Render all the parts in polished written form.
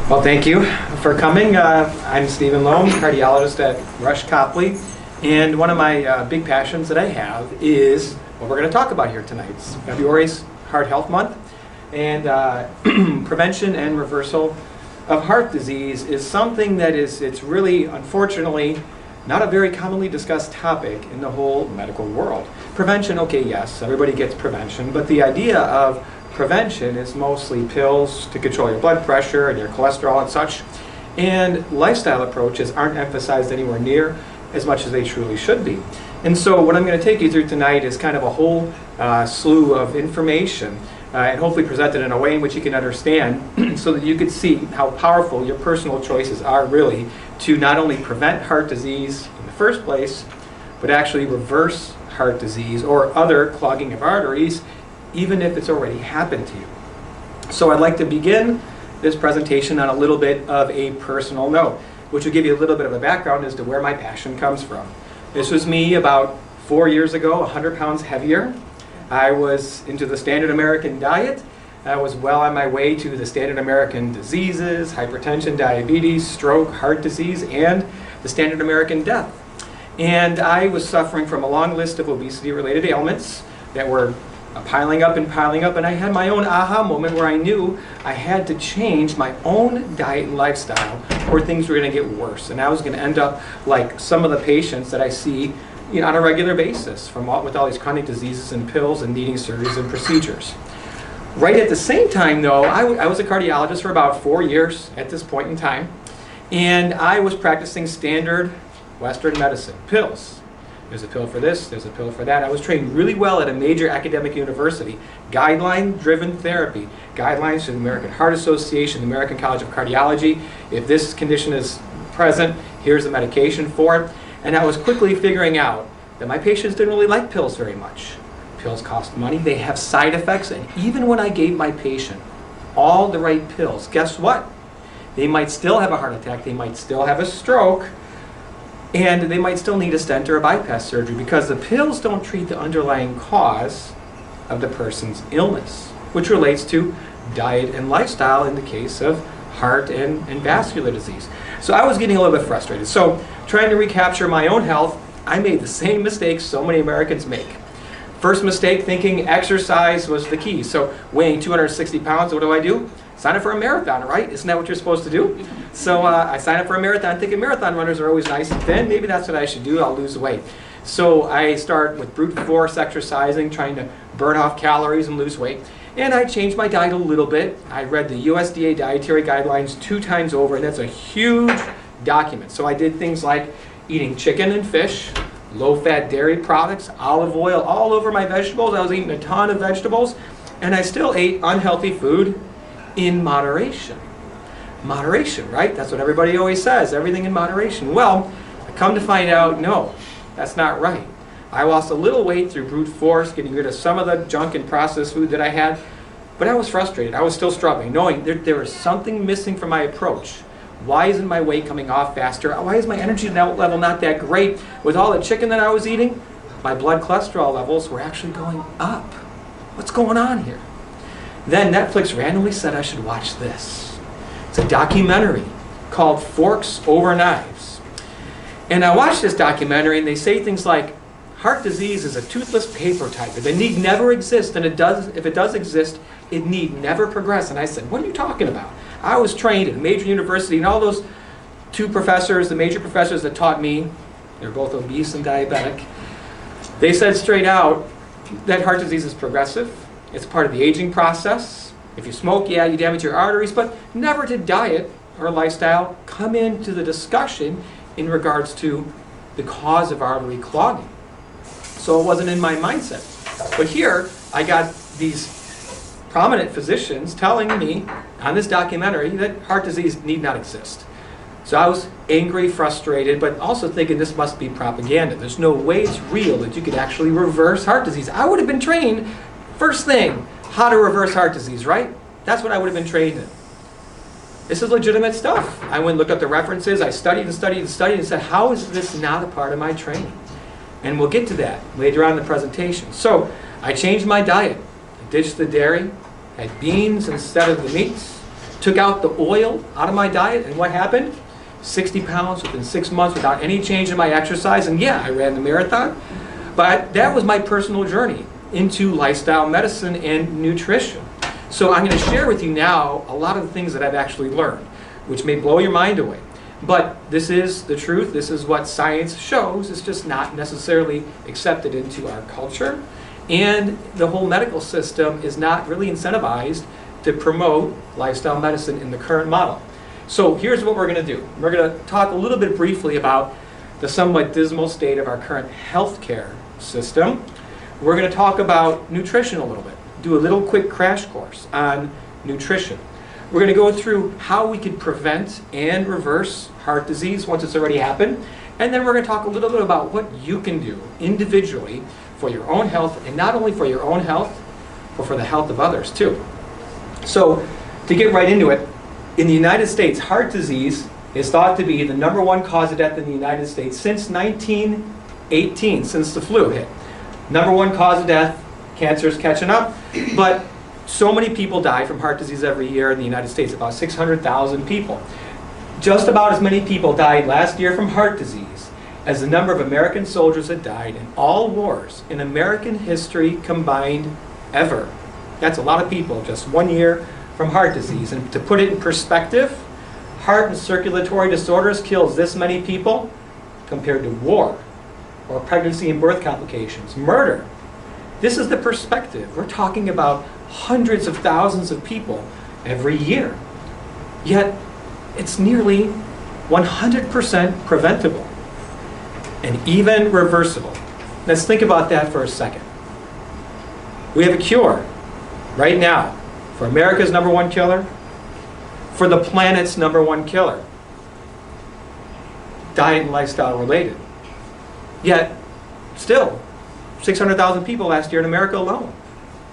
Well, thank you for coming. I'm Steven Lome, cardiologist at Rush Copley, and one of my big passions that I have is what we're going to talk about here tonight. It's February's Heart Health Month, and prevention and reversal of heart disease is something that it's really, unfortunately, not a very commonly discussed topic in the whole medical world. Prevention, okay, yes, everybody gets prevention, but the idea of prevention is mostly pills to control your blood pressure and your cholesterol and such, and lifestyle approaches aren't emphasized anywhere near as much as they truly should be. And so what I'm going to take you through tonight is kind of a whole slew of information and hopefully present it in a way in which you can understand so that you could see how powerful your personal choices are really to not only prevent heart disease in the first place, but actually reverse heart disease or other clogging of arteries, even if it's already happened to you. So I'd like to begin this presentation on a little bit of a personal note, which will give you a little bit of a background as to where my passion comes from. This was me about 4 years ago, 100 pounds heavier. I was into the standard American diet. I was well on my way to the standard American diseases, hypertension, diabetes, stroke, heart disease, and the standard American death. And I was suffering from a long list of obesity-related ailments that were piling up, and I had my own aha moment where I knew I had to change my own diet and lifestyle or things were going to get worse. And I was going to end up like some of the patients that I see on a regular basis with all these chronic diseases and pills and needing surgeries and procedures. Right at the same time, though, I was a cardiologist for about 4 years at this point in time, and I was practicing standard Western medicine, pills. There's a pill for this, there's a pill for that. I was trained really well at a major academic university, guideline-driven therapy, guidelines from the American Heart Association, the American College of Cardiology. If this condition is present, here's the medication for it. And I was quickly figuring out that my patients didn't really like pills very much. Pills cost money, they have side effects, and even when I gave my patient all the right pills, guess what? They might still have a heart attack, they might still have a stroke, and they might still need a stent or a bypass surgery because the pills don't treat the underlying cause of the person's illness, which relates to diet and lifestyle in the case of heart and vascular disease. So I was getting a little bit frustrated. So trying to recapture my own health, I made the same mistakes so many Americans make. First mistake, thinking exercise was the key. So weighing 260 pounds, what do? Sign up for a marathon, right? Isn't that what you're supposed to do? So I signed up for a marathon thinking marathon runners are always nice and thin. Maybe that's what I should do. I'll lose weight. So I start with brute force exercising, trying to burn off calories and lose weight. And I changed my diet a little bit. I read the USDA dietary guidelines 2 times over, and that's a huge document. So I did things like eating chicken and fish, low-fat dairy products, olive oil all over my vegetables. I was eating a ton of vegetables, and I still ate unhealthy food in moderation. Moderation, right? That's what everybody always says, everything in moderation. Well, I come to find out, no, that's not right. I lost a little weight through brute force, getting rid of some of the junk and processed food that I had, but I was frustrated. I was still struggling, knowing there was something missing from my approach. Why isn't my weight coming off faster? Why is my energy level not that great? With all the chicken that I was eating, my blood cholesterol levels were actually going up. What's going on here? Then Netflix randomly said I should watch this. It's a documentary called Forks Over Knives. And I watched this documentary and they say things like, heart disease is a toothless paper tiger. The need never exists, and if it does exist, it need never progress. And I said, what are you talking about? I was trained at a major university, and all those 2 professors, the major professors that taught me, they're both obese and diabetic, they said straight out that heart disease is progressive. It's part of the aging process. If you smoke, yeah, you damage your arteries, but never did diet or lifestyle come into the discussion in regards to the cause of artery clogging. So it wasn't in my mindset. But here, I got these prominent physicians telling me on this documentary that heart disease need not exist. So I was angry, frustrated, but also thinking this must be propaganda. There's no way it's real that you could actually reverse heart disease. I would have been trained, first thing, how to reverse heart disease, right? That's what I would have been trained in. This is legitimate stuff. I went and looked up the references, I studied and studied and studied and said, how is this not a part of my training? And we'll get to that later on in the presentation. So I changed my diet. I ditched the dairy, had beans instead of the meats, took out the oil out of my diet, and what happened? 60 pounds within 6 months without any change in my exercise. And yeah, I ran the marathon, but that was my personal journey into lifestyle medicine and nutrition. So I'm going to share with you now a lot of the things that I've actually learned, which may blow your mind away. But this is the truth. This is what science shows. It's just not necessarily accepted into our culture. And the whole medical system is not really incentivized to promote lifestyle medicine in the current model. So here's what we're going to do. We're going to talk a little bit briefly about the somewhat dismal state of our current healthcare system. We're going to talk about nutrition a little bit, do a little quick crash course on nutrition. We're going to go through how we can prevent and reverse heart disease once it's already happened. And then we're going to talk a little bit about what you can do individually for your own health, and not only for your own health, but for the health of others too. So to get right into it, in the United States, heart disease is thought to be the #1 cause of death in the United States since 1918, since the flu hit. #1 cause of death, cancer is catching up, but so many people die from heart disease every year in the United States, about 600,000 people. Just about as many people died last year from heart disease as the number of American soldiers that died in all wars in American history combined ever. That's a lot of people, just 1 year from heart disease. And to put it in perspective, heart and circulatory disorders kills this many people compared to war or pregnancy and birth complications, murder. This is the perspective. We're talking about hundreds of thousands of people every year. Yet it's nearly 100% preventable and even reversible. Let's think about that for a second. We have a cure right now for America's #1 killer, for the planet's #1 killer. Diet and lifestyle related. Yet, still, 600,000 people last year in America alone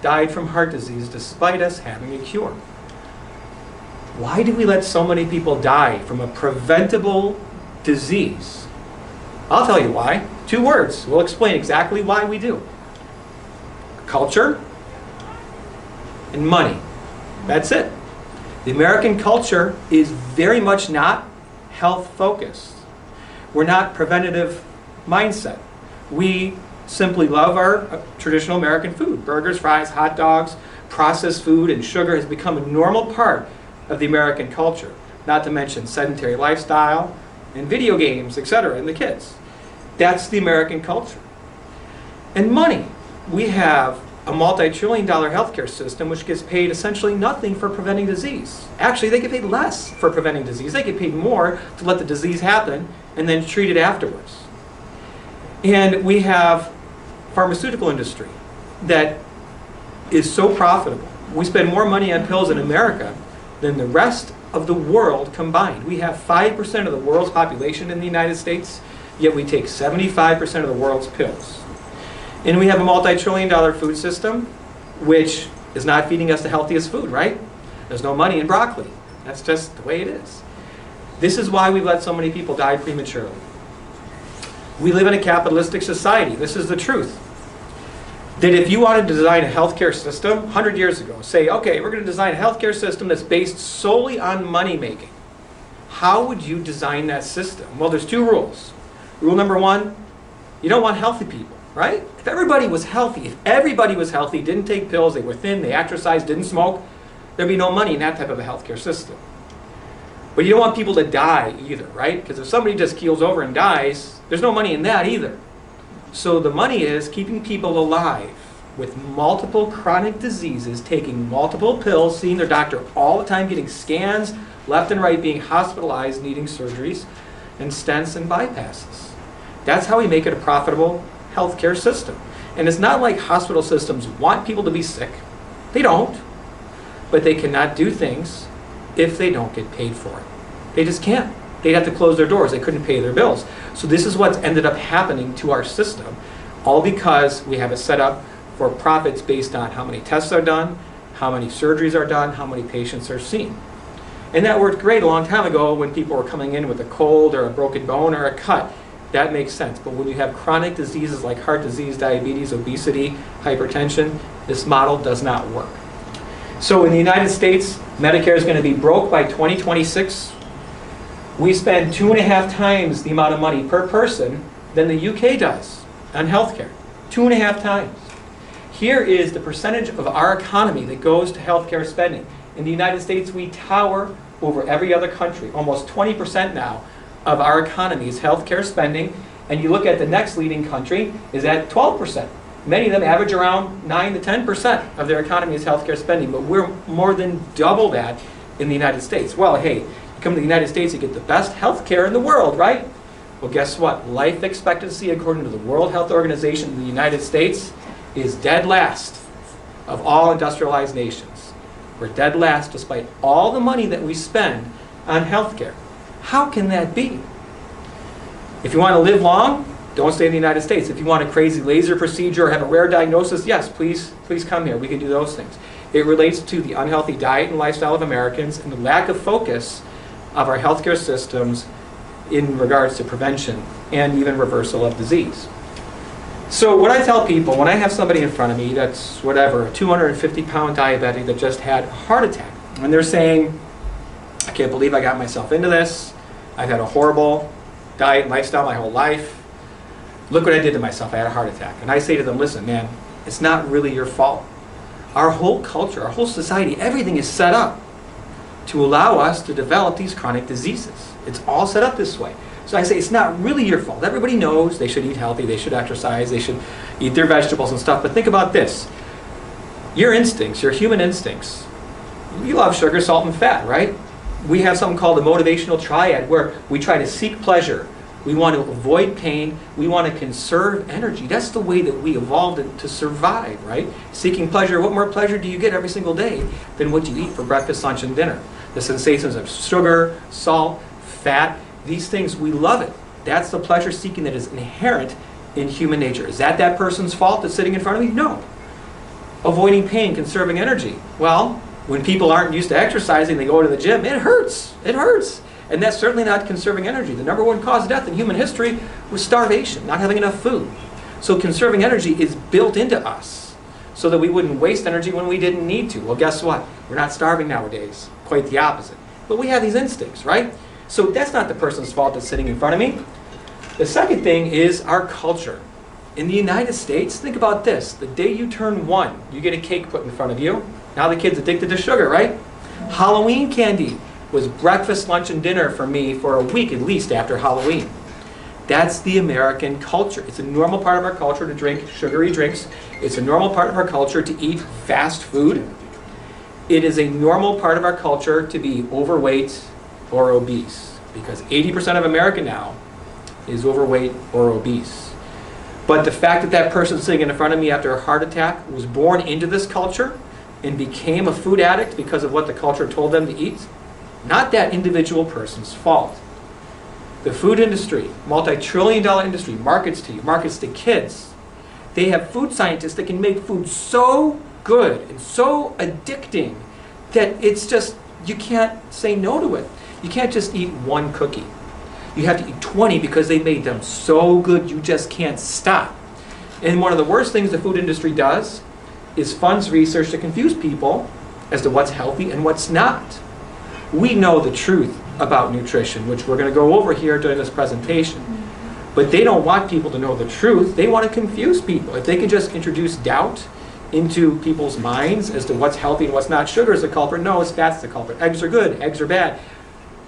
died from heart disease despite us having a cure. Why do we let so many people die from a preventable disease? I'll tell you why. 2 words. We'll explain exactly why we do. Culture and money. That's it. The American culture is very much not health focused. We're not preventative mindset. We simply love our traditional American food. Burgers, fries, hot dogs, processed food, and sugar has become a normal part of the American culture. Not to mention sedentary lifestyle and video games, etc., and the kids. That's the American culture. And money. We have a multi-trillion-dollar healthcare system which gets paid essentially nothing for preventing disease. Actually, they get paid less for preventing disease. They get paid more to let the disease happen and then treat it afterwards. And we have pharmaceutical industry that is so profitable. We spend more money on pills in America than the rest of the world combined. We have 5% of the world's population in the United States, yet we take 75% of the world's pills. And we have a multi-trillion-dollar food system, which is not feeding us the healthiest food, right? There's no money in broccoli. That's just the way it is. This is why we let so many people die prematurely. We live in a capitalistic society. This is the truth. That if you wanted to design a healthcare system 100 years ago, say, okay, we're going to design a healthcare system that's based solely on money making. How would you design that system? Well, there's 2 rules. Rule number 1, you don't want healthy people, right? If everybody was healthy, didn't take pills, they were thin, they exercised, didn't smoke, there'd be no money in that type of a healthcare system. But you don't want people to die either, right? Because if somebody just keels over and dies, there's no money in that either. So the money is keeping people alive with multiple chronic diseases, taking multiple pills, seeing their doctor all the time, getting scans left and right, being hospitalized, needing surgeries and stents and bypasses. That's how we make it a profitable healthcare system. And it's not like hospital systems want people to be sick. They don't. But they cannot do things if they don't get paid for it. They just can't. They'd have to close their doors. They couldn't pay their bills. So this is what's ended up happening to our system, all because we have it set up for profits based on how many tests are done, how many surgeries are done, how many patients are seen. And that worked great a long time ago when people were coming in with a cold or a broken bone or a cut. That makes sense. But when you have chronic diseases like heart disease, diabetes, obesity, hypertension, this model does not work. So in the United States, Medicare is going to be broke by 2026. We spend 2.5 times the amount of money per person than the UK does on healthcare. 2.5 times. Here is the percentage of our economy that goes to healthcare spending. In the United States, we tower over every other country. Almost 20% now of our economy is healthcare spending. And you look at the next leading country is at 12%. Many of them average around 9 to 10% of their economy is healthcare spending, but we're more than double that in the United States. Well, hey, you come to the United States, you get the best healthcare in the world, right? Well, guess what? Life expectancy, according to the World Health Organization in the United States, is dead last of all industrialized nations. We're dead last despite all the money that we spend on healthcare. How can that be? If you want to live long, don't stay in the United States. If you want a crazy laser procedure or have a rare diagnosis, yes, please come here. We can do those things. It relates to the unhealthy diet and lifestyle of Americans and the lack of focus of our healthcare systems in regards to prevention and even reversal of disease. So what I tell people, when I have somebody in front of me that's whatever, a 250-pound diabetic that just had a heart attack, and they're saying, I can't believe I got myself into this. I've had a horrible diet and lifestyle my whole life. Look what I did to myself. I had a heart attack. And I say to them, listen, man, it's not really your fault. Our whole culture, our whole society, everything is set up to allow us to develop these chronic diseases. It's all set up this way. So I say it's not really your fault. Everybody knows they should eat healthy, they should exercise, they should eat their vegetables and stuff. But think about this. Your instincts, your human instincts, you love sugar, salt, and fat, right? We have something called the motivational triad where we try to seek pleasure. We want to avoid pain. We want to conserve energy. That's the way that we evolved to survive, right? Seeking pleasure. What more pleasure do you get every single day than what you eat for breakfast, lunch, and dinner? The sensations of sugar, salt, fat, these things, we love it. That's the pleasure seeking that is inherent in human nature. Is that person's fault that's sitting in front of me? No. Avoiding pain, conserving energy. Well, when people aren't used to exercising, they go to the gym, it hurts. It hurts. And that's certainly not conserving energy. The number one cause of death in human history was starvation, not having enough food. So conserving energy is built into us so that we wouldn't waste energy when we didn't need to. Well, guess what? We're not starving nowadays. Quite the opposite. But we have these instincts, right? So that's not the person's fault that's sitting in front of me. The second thing is our culture. In the United States, think about this. The day you turn 1, you get a cake put in front of you. Now the kid's addicted to sugar, right? Halloween candy was breakfast, lunch, and dinner for me for a week at least after Halloween. That's the American culture. It's a normal part of our culture to drink sugary drinks. It's a normal part of our culture to eat fast food. It is a normal part of our culture to be overweight or obese, because 80% of America now is overweight or obese. But the fact that that person sitting in front of me after a heart attack was born into this culture and became a food addict because of what the culture told them to eat, not that individual person's fault. The food industry, multi-trillion-dollar industry, markets to kids. They have food scientists that can make food so good and so addicting that it's just, you can't say no to it. You can't just eat one cookie. You have to eat 20 because they made them so good you just can't stop. And one of the worst things the food industry does is funds research to confuse people as to what's healthy and what's not. We know the truth about nutrition, which we're going to go over here during this presentation. But they don't want people to know the truth. They want to confuse people. If they can just introduce doubt into people's minds as to what's healthy and what's not. Sugar is the culprit. No, it's fat's the culprit. Eggs are good. Eggs are bad.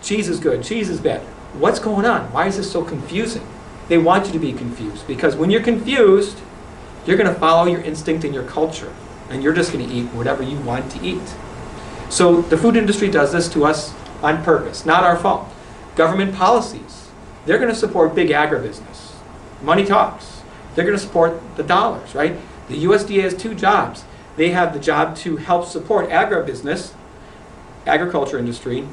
Cheese is good. Cheese is bad. What's going on? Why is this so confusing? They want you to be confused, because when you're confused, you're going to follow your instinct and your culture, and you're just going to eat whatever you want to eat. So the food industry does this to us on purpose, not our fault. Government policies, they're going to support big agribusiness. Money talks. They're going to support the dollars, right? The USDA has 2 jobs. They have the job to help support agribusiness, agriculture industry.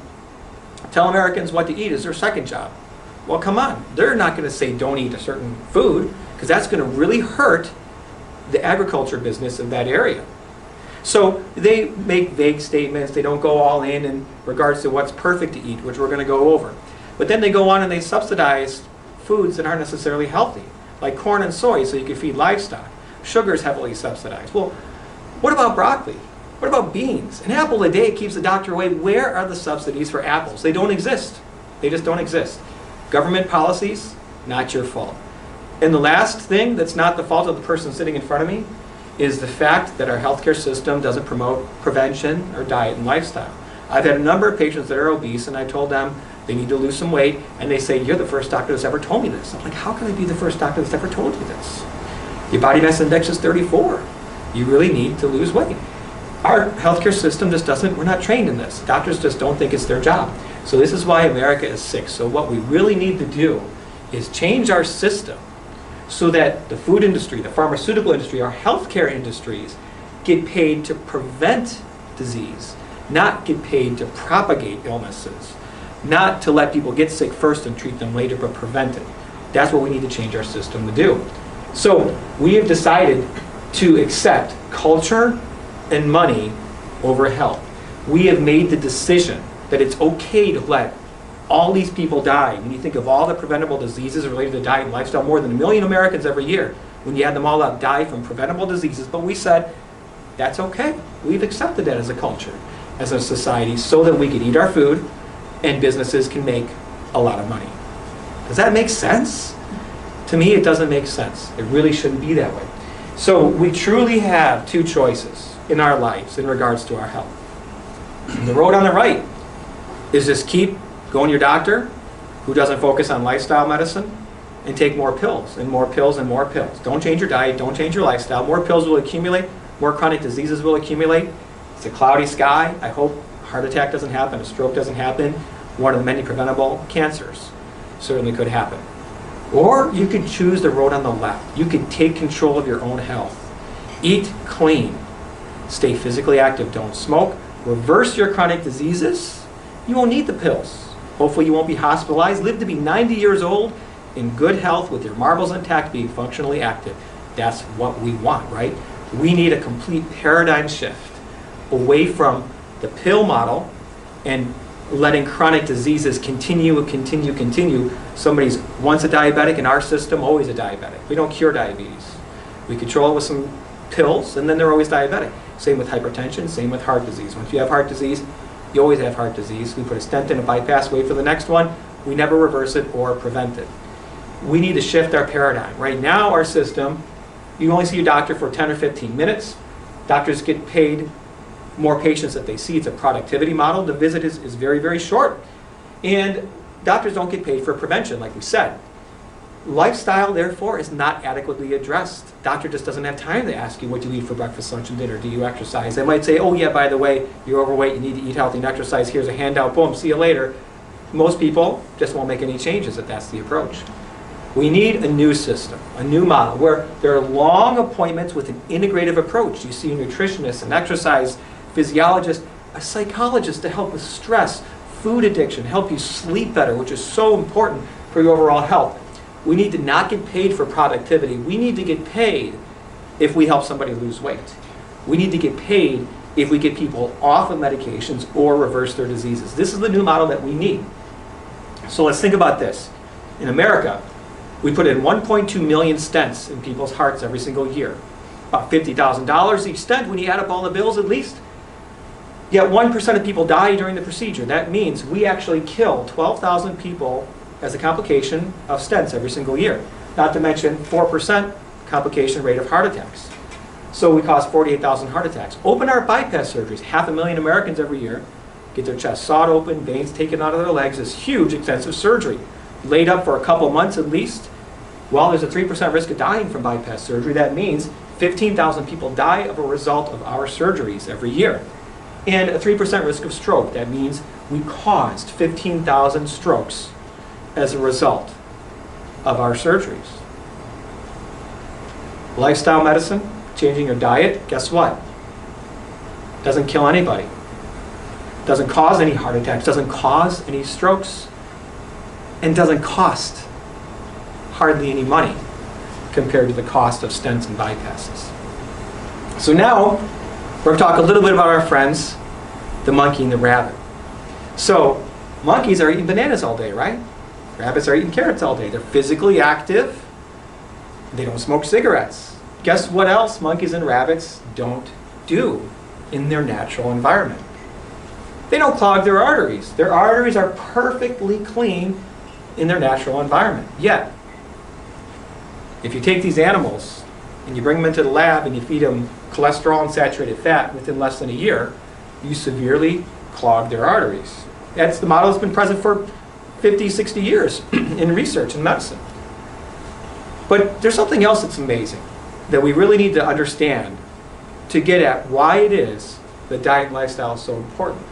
Tell Americans what to eat is their second job. Well, come on. They're not going to say don't eat a certain food, because that's going to really hurt the agriculture business of that area. So they make vague statements. They don't go all in regards to what's perfect to eat, which we're going to go over. But then they go on and they subsidize foods that aren't necessarily healthy, like corn and soy, so you can feed livestock. Sugar is heavily subsidized. Well, what about broccoli? What about beans? An apple a day keeps the doctor away. Where are the subsidies for apples? They don't exist. They just don't exist. Government policies, not your fault. And the last thing that's not the fault of the person sitting in front of me is the fact that our healthcare system doesn't promote prevention or diet and lifestyle. I've had a number of patients that are obese, and I told them they need to lose some weight, and they say, "You're the first doctor that's ever told me this." I'm like, "How can I be the first doctor that's ever told you this? Your body mass index is 34. You really need to lose weight." Our healthcare system just doesn't, we're not trained in this. Doctors just don't think it's their job. So this is why America is sick. So what we really need to do is change our system so that the food industry, the pharmaceutical industry, our healthcare industries get paid to prevent disease, not get paid to propagate illnesses, not to let people get sick first and treat them later, but prevent it. That's what we need to change our system to do. So we have decided to accept culture and money over health. We have made the decision that it's okay to let all these people die. When you think of all the preventable diseases related to diet and lifestyle, more than 1 million Americans every year, when you add them all up, die from preventable diseases. But we said, that's okay. We've accepted that as a culture, as a society, so that we can eat our food and businesses can make a lot of money. Does that make sense? To me, it doesn't make sense. It really shouldn't be that way. So we truly have two choices in our lives in regards to our health. The road on the right is just keep going to your doctor who doesn't focus on lifestyle medicine and take more pills and more pills and more pills. Don't change your diet, don't change your lifestyle. More pills will accumulate, more chronic diseases will accumulate. It's a cloudy sky. I hope a heart attack doesn't happen, a stroke doesn't happen. One of the many preventable cancers certainly could happen. Or you could choose the road on the left. You could take control of your own health. Eat clean. Stay physically active. Don't smoke. Reverse your chronic diseases. You won't need the pills. Hopefully you won't be hospitalized. Live to be 90 years old in good health with your marbles intact, being functionally active. That's what we want, right? We need a complete paradigm shift away from the pill model and letting chronic diseases continue. Somebody's once a diabetic in our system, always a diabetic. We don't cure diabetes. We control it with some pills, and then they're always diabetic. Same with hypertension, same with heart disease. Once you have heart disease, you always have heart disease. We put a stent in, a bypass, wait for the next one. We never reverse it or prevent it. We need to shift our paradigm. Right now, our system, you only see your doctor for 10 or 15 minutes. Doctors get paid more patients that they see. It's a productivity model. The visit is very, very short. And doctors don't get paid for prevention, like we said. Lifestyle, therefore, is not adequately addressed. Doctor just doesn't have time to ask you what you eat for breakfast, lunch, and dinner. Do you exercise? They might say, oh yeah, by the way, you're overweight, you need to eat healthy and exercise. Here's a handout, boom, see you later. Most people just won't make any changes if that's the approach. We need a new system, a new model, where there are long appointments with an integrative approach. You see a nutritionist, an exercise physiologist, a psychologist to help with stress, food addiction, help you sleep better, which is so important for your overall health. We need to not get paid for productivity. We need to get paid if we help somebody lose weight. We need to get paid if we get people off of medications or reverse their diseases. This is the new model that we need. So let's think about this. In America, we put in 1.2 million stents in people's hearts every single year. About $50,000 each stent when you add up all the bills at least. Yet 1% of people die during the procedure. That means we actually kill 12,000 people as a complication of stents every single year. Not to mention 4% complication rate of heart attacks. So we cause 48,000 heart attacks. Open heart bypass surgeries. 500,000 Americans every year get their chest sawed open, veins taken out of their legs. This huge, extensive surgery. Laid up for a couple months at least. Well, there's a 3% risk of dying from bypass surgery. That means 15,000 people die of a result of our surgeries every year. And a 3% risk of stroke. That means we caused 15,000 strokes as a result of our surgeries. Lifestyle medicine, changing your diet, guess what? Doesn't kill anybody. Doesn't cause any heart attacks, doesn't cause any strokes, and doesn't cost hardly any money compared to the cost of stents and bypasses. So now, we're going to talk a little bit about our friends, the monkey and the rabbit. So, monkeys are eating bananas all day, right? Rabbits are eating carrots all day. They're physically active. They don't smoke cigarettes. Guess what else monkeys and rabbits don't do in their natural environment. They don't clog their arteries. Their arteries are perfectly clean in their natural environment. Yet, if you take these animals and you bring them into the lab and you feed them cholesterol and saturated fat within less than a year, you severely clog their arteries. That's the model that's been present for 50, 60 years in research and medicine. But there's something else that's amazing that we really need to understand to get at why it is that diet and lifestyle is so important.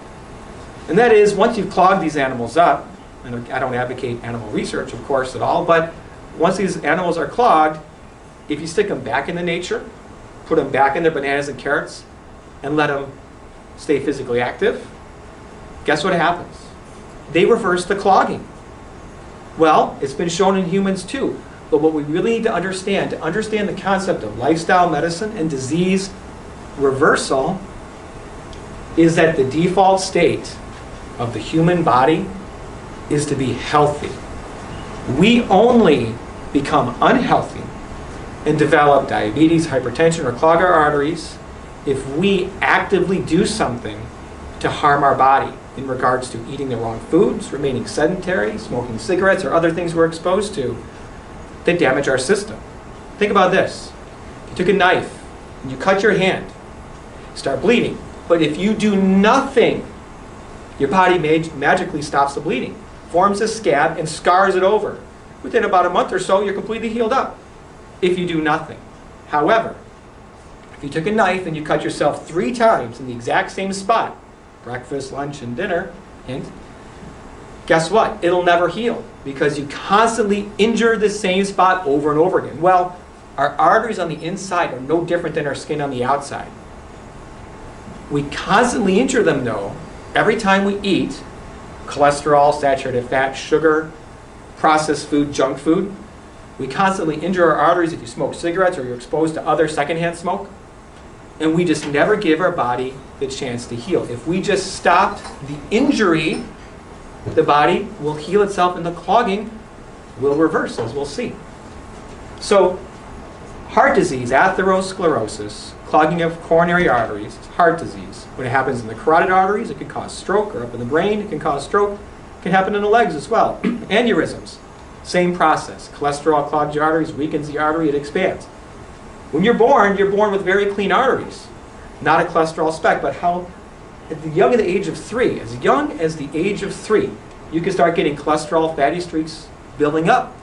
And that is, once you've clogged these animals up, and I don't advocate animal research, of course, at all, but once these animals are clogged, if you stick them back into nature, put them back in their bananas and carrots, and let them stay physically active, guess what happens? They reverse the clogging. Well, it's been shown in humans too. But what we really need to understand the concept of lifestyle medicine and disease reversal, is that the default state of the human body is to be healthy. We only become unhealthy and develop diabetes, hypertension, or clog our arteries if we actively do something to harm our body in regards to eating the wrong foods, remaining sedentary, smoking cigarettes, or other things we're exposed to that damage our system. Think about this. You took a knife and you cut your hand, start bleeding. But if you do nothing, your body magically stops the bleeding, forms a scab, and scars it over. Within about a month or so, you're completely healed up if you do nothing. However, if you took a knife and you cut yourself 3 times in the exact same spot, breakfast, lunch, and dinner, hint, guess what? It'll never heal because you constantly injure the same spot over and over again. Well, our arteries on the inside are no different than our skin on the outside. We constantly injure them, though, every time we eat cholesterol, saturated fat, sugar, processed food, junk food. We constantly injure our arteries if you smoke cigarettes or you're exposed to other secondhand smoke. And we just never give our body the chance to heal. If we just stopped the injury, the body will heal itself and the clogging will reverse, as we'll see. So, heart disease, atherosclerosis, clogging of coronary arteries, heart disease. When it happens in the carotid arteries, it can cause stroke, or up in the brain, it can cause stroke. It can happen in the legs as well. Aneurysms, same process. Cholesterol clogs your arteries, weakens the artery, it expands. When you're born with very clean arteries. Not a cholesterol speck, but how at the young age of 3, as young as the age of 3, you can start getting cholesterol, fatty streaks building up.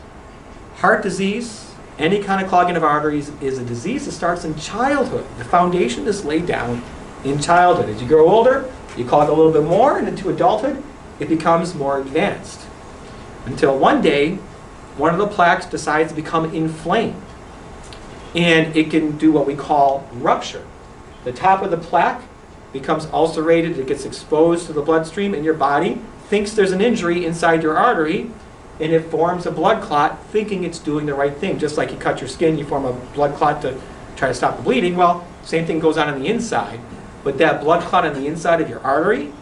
Heart disease, any kind of clogging of arteries, is a disease that starts in childhood. The foundation is laid down in childhood. As you grow older, you clog a little bit more, and into adulthood, it becomes more advanced. Until one day, one of the plaques decides to become inflamed. And it can do what we call rupture. The top of the plaque becomes ulcerated, it gets exposed to the bloodstream, and your body thinks there's an injury inside your artery, and it forms a blood clot thinking it's doing the right thing. Just like you cut your skin, you form a blood clot to try to stop the bleeding. Well, same thing goes on the inside. But that blood clot on the inside of your artery,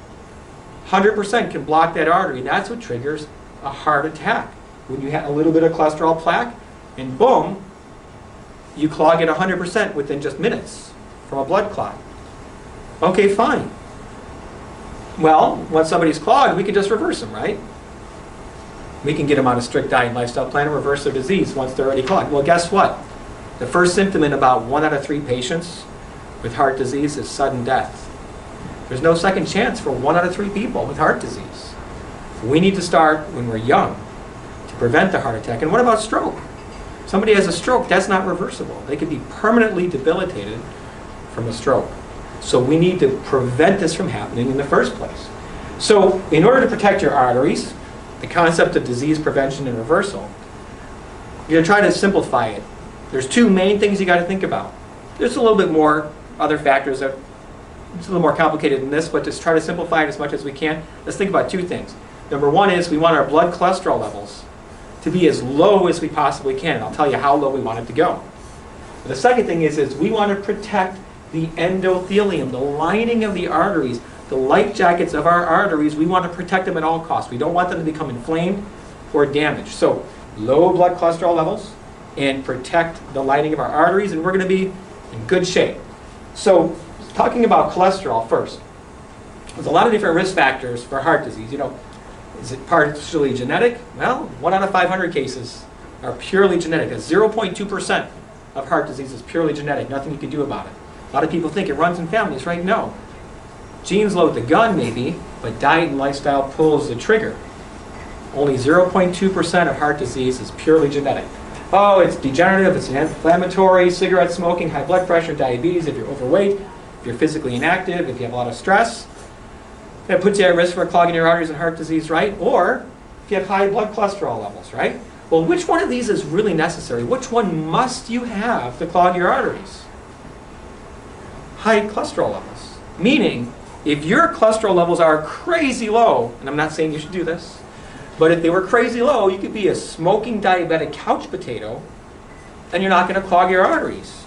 100% can block that artery, and that's what triggers a heart attack. When you have a little bit of cholesterol plaque, and boom, you clog it 100% within just minutes from a blood clot. Okay, fine. Well, once somebody's clogged, we can just reverse them, right? We can get them on a strict diet and lifestyle plan and reverse their disease once they're already clogged. Well, guess what? The first symptom in about 1 out of 3 patients with heart disease is sudden death. There's no second chance for 1 out of 3 people with heart disease. We need to start when we're young to prevent the heart attack. And what about stroke? Somebody has a stroke, that's not reversible. They could be permanently debilitated from a stroke. So we need to prevent this from happening in the first place. So in order to protect your arteries, the concept of disease prevention and reversal, you're going to try to simplify it. There's 2 main things you got to think about. There's a little bit more other factors that it's a little more complicated than this, but just try to simplify it as much as we can. Let's think about 2 things. Number 1 is we want our blood cholesterol levels to be as low as we possibly can. And I'll tell you how low we want it to go. The second thing is we want to protect the endothelium, the lining of the arteries, the light jackets of our arteries. We want to protect them at all costs. We don't want them to become inflamed or damaged. So low blood cholesterol levels and protect the lining of our arteries, and we're going to be in good shape. So talking about cholesterol first. There's a lot of different risk factors for heart disease. You know, is it partially genetic? Well, 1 out of 500 cases are purely genetic. That's 0.2% of heart disease is purely genetic. Nothing you can do about it. A lot of people think it runs in families, right? No. Genes load the gun, maybe, but diet and lifestyle pulls the trigger. Only 0.2% of heart disease is purely genetic. Oh, it's degenerative, it's inflammatory, cigarette smoking, high blood pressure, diabetes, if you're overweight, if you're physically inactive, if you have a lot of stress. That puts you at risk for clogging your arteries and heart disease, right? Or if you have high blood cholesterol levels, right? Well, which one of these is really necessary? Which one must you have to clog your arteries? High cholesterol levels. Meaning, if your cholesterol levels are crazy low, and I'm not saying you should do this, but if they were crazy low, you could be a smoking diabetic couch potato, and you're not going to clog your arteries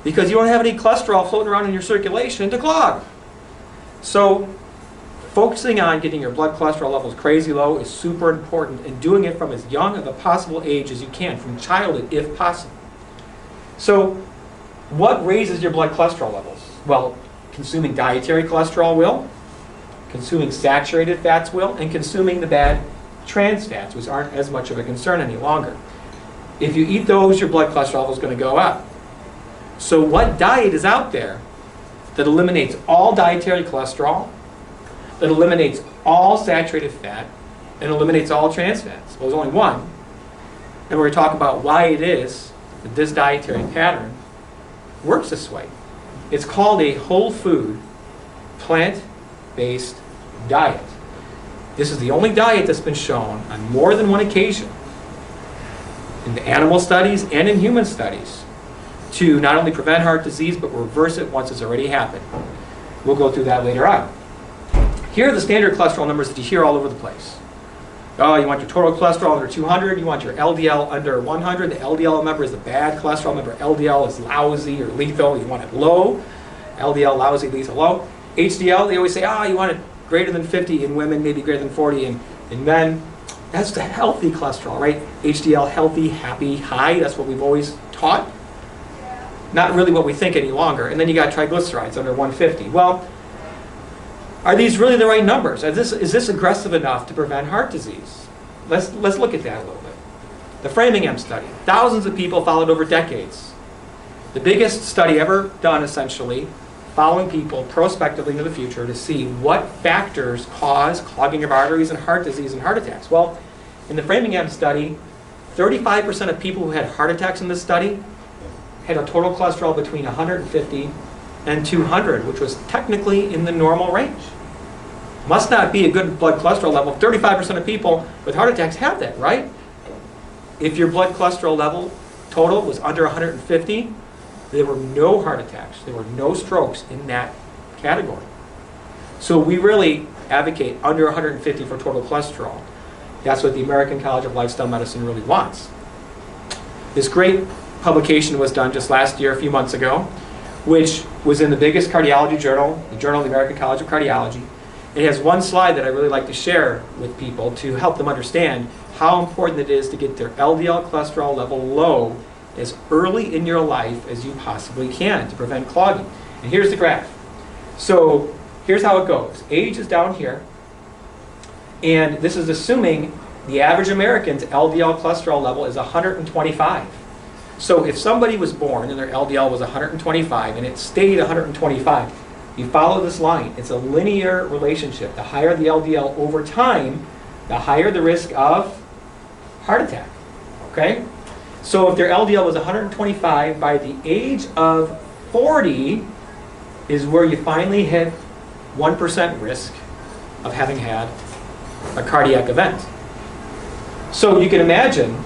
because you don't have any cholesterol floating around in your circulation to clog. So, focusing on getting your blood cholesterol levels crazy low is super important, and doing it from as young of a possible age as you can, from childhood if possible. So, what raises your blood cholesterol levels? Well, consuming dietary cholesterol will, consuming saturated fats will, and consuming the bad trans fats, which aren't as much of a concern any longer. If you eat those, your blood cholesterol level is going to go up. So what diet is out there that eliminates all dietary cholesterol, that eliminates all saturated fat, and eliminates all trans fats? Well, there's only one. And we're going to talk about why it is that this dietary pattern works this way. It's called a whole food, plant-based diet. This is the only diet that's been shown on more than one occasion in the animal studies and in human studies to not only prevent heart disease but reverse it once it's already happened. We'll go through that later on. Here are the standard cholesterol numbers that you hear all over the place. Oh, you want your total cholesterol under 200, you want your LDL under 100. The LDL, remember, is the bad cholesterol. Remember, LDL is lousy or lethal. You want it low. LDL, lousy, lethal, low. HDL, they always say, you want it greater than 50 in women, maybe greater than 40 in men. That's the healthy cholesterol, right? HDL, healthy, happy, high. That's what we've always taught. Not really what we think any longer. And then you got triglycerides under 150. Well, are these really the right numbers? Is this aggressive enough to prevent heart disease? Let's look at that a little bit. The Framingham study. Thousands of people followed over decades. The biggest study ever done, essentially, following people prospectively into the future to see what factors cause clogging of arteries and heart disease and heart attacks. Well, in the Framingham study, 35% of people who had heart attacks in this study had a total cholesterol between 150 and 200, which was technically in the normal range. Must not be a good blood cholesterol level. 35% of people with heart attacks have that, right? If your blood cholesterol level total was under 150, there were no heart attacks. There were no strokes in that category. So we really advocate under 150 for total cholesterol. That's what the American College of Lifestyle Medicine really wants. This great publication was done just last year, a few months ago, which was in the biggest cardiology journal, the Journal of the American College of Cardiology. It has one slide that I really like to share with people to help them understand how important it is to get their LDL cholesterol level low as early in your life as you possibly can to prevent clogging. And here's the graph. So here's how it goes. Age is down here, and this is assuming the average American's LDL cholesterol level is 125. So if somebody was born and their LDL was 125 and it stayed 125, you follow this line. It's a linear relationship. The higher the LDL over time, the higher the risk of heart attack. Okay? So if their LDL was 125, by the age of 40 is where you finally hit 1% risk of having had a cardiac event. So you can imagine,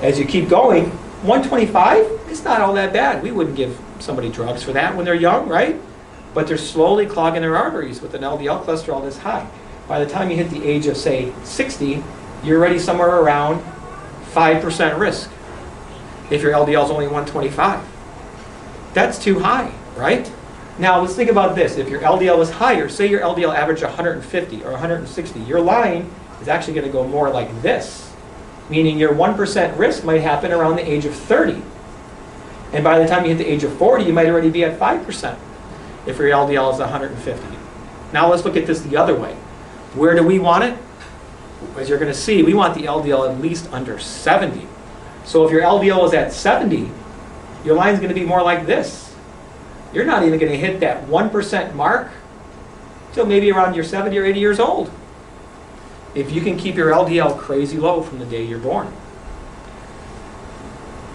as you keep going, 125 is not all that bad. We wouldn't give somebody drugs for that when they're young, right? But they're slowly clogging their arteries with an LDL cholesterol this high. By the time you hit the age of, say, 60, you're already somewhere around 5% risk if your LDL is only 125. That's too high, right? Now, let's think about this. If your LDL is higher, say your LDL averaged 150 or 160, your line is actually going to go more like this, meaning your 1% risk might happen around the age of 30. And by the time you hit the age of 40, you might already be at 5%. if your LDL is 150. Now let's look at this the other way. Where do we want it? As you're going to see, we want the LDL at least under 70. So if your LDL is at 70, your line is going to be more like this. You're not even going to hit that 1% mark till maybe around you're 70 or 80 years old, if you can keep your LDL crazy low from the day you're born.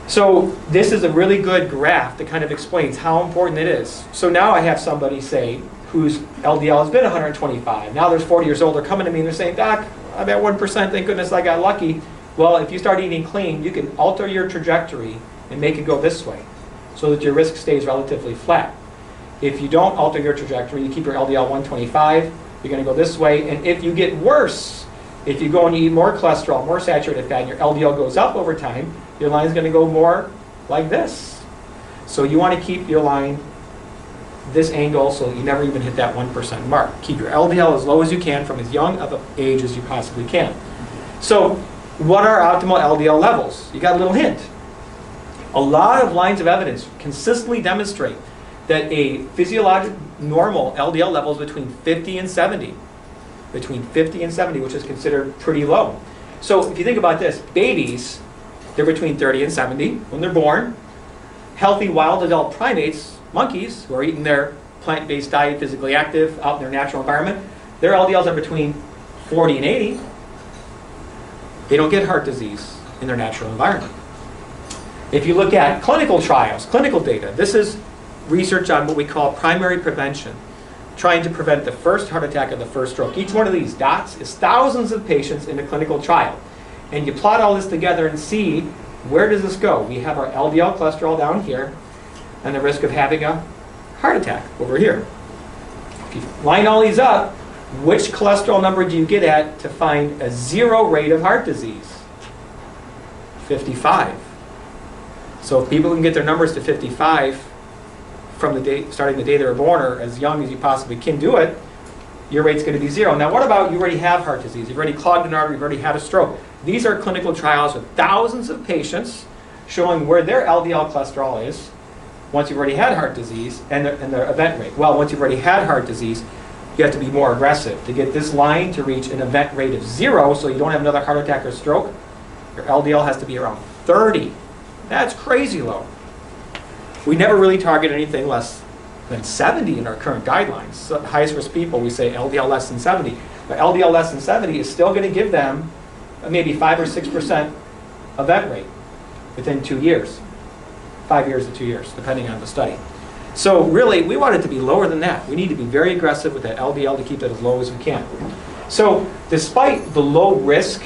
So this is a really good graph that kind of explains how important it is. So now I have somebody, say, whose LDL has been 125. Now they're 40 years old. They're coming to me and they're saying, Doc, I'm at 1%. Thank goodness I got lucky. Well, if you start eating clean, you can alter your trajectory and make it go this way so that your risk stays relatively flat. If you don't alter your trajectory, you keep your LDL 125, you're going to go this way. And if you get worse, if you go and you eat more cholesterol, more saturated fat, and your LDL goes up over time, your line is going to go more like this. So you want to keep your line this angle so that you never even hit that 1% mark. Keep your LDL as low as you can from as young of an age as you possibly can. So what are optimal LDL levels? You got a little hint. A lot of lines of evidence consistently demonstrate that a physiologic normal LDL level is between 50 and 70. Between 50 and 70, which is considered pretty low. So if you think about this, babies, they're between 30 and 70 when they're born. Healthy wild adult primates, monkeys, who are eating their plant-based diet, physically active, out in their natural environment, their LDLs are between 40 and 80. They don't get heart disease in their natural environment. If you look at clinical trials, clinical data, this is research on what we call primary prevention, trying to prevent the first heart attack or the first stroke. Each one of these dots is thousands of patients in a clinical trial. And you plot all this together and see, where does this go? We have our LDL cholesterol down here, and the risk of having a heart attack over here. If you line all these up, which cholesterol number do you get at to find a zero rate of heart disease? 55. So if people can get their numbers to 55 from the day, starting the day they were born, or as young as you possibly can do it, your rate's going to be zero. Now what about you already have heart disease, you've already clogged an artery, you've already had a stroke? These are clinical trials with thousands of patients showing where their LDL cholesterol is once you've already had heart disease and their event rate. Well, once you've already had heart disease, you have to be more aggressive. To get this line to reach an event rate of 0 so you don't have another heart attack or stroke, your LDL has to be around 30. That's crazy low. We never really target anything less than 70 in our current guidelines. So highest risk people, we say LDL less than 70. But LDL less than 70 is still going to give them maybe 5 or 6% event rate within 2 years. 5 years to 2 years, depending on the study. So really, we want it to be lower than that. We need to be very aggressive with that LDL to keep it as low as we can. So despite the low risk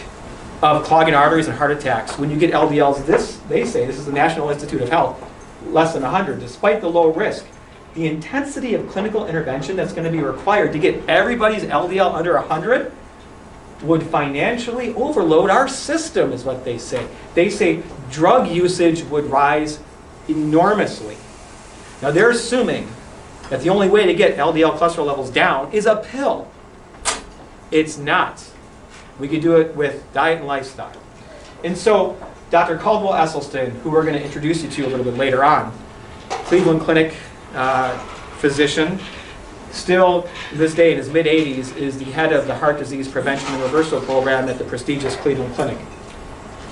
of clogging arteries and heart attacks, when you get LDLs, they say, this is the National Institute of Health, less than 100, despite the low risk, the intensity of clinical intervention that's going to be required to get everybody's LDL under 100 would financially overload our system, is what they say. They say drug usage would rise enormously. Now they're assuming that the only way to get LDL cholesterol levels down is a pill. It's not. We could do it with diet and lifestyle. And so Dr. Caldwell Esselstyn, who we're going to introduce you to a little bit later on, Cleveland Clinic physician, still this day in his mid-80s is the head of the Heart Disease Prevention and Reversal Program at the prestigious Cleveland Clinic.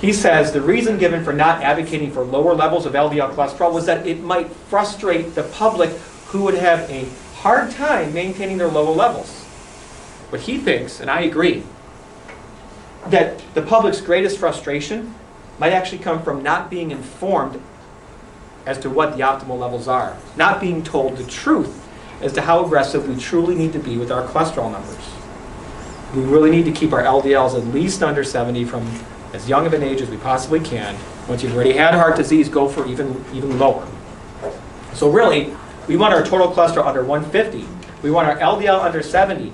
He says the reason given for not advocating for lower levels of LDL cholesterol was that it might frustrate the public who would have a hard time maintaining their lower levels. But he thinks, and I agree, that the public's greatest frustration might actually come from not being informed as to what the optimal levels are, not being told the truth as to how aggressive we truly need to be with our cholesterol numbers. We really need to keep our LDLs at least under 70 from as young of an age as we possibly can. Once you've already had heart disease, go for even lower. So really, we want our total cholesterol under 150. We want our LDL under 70.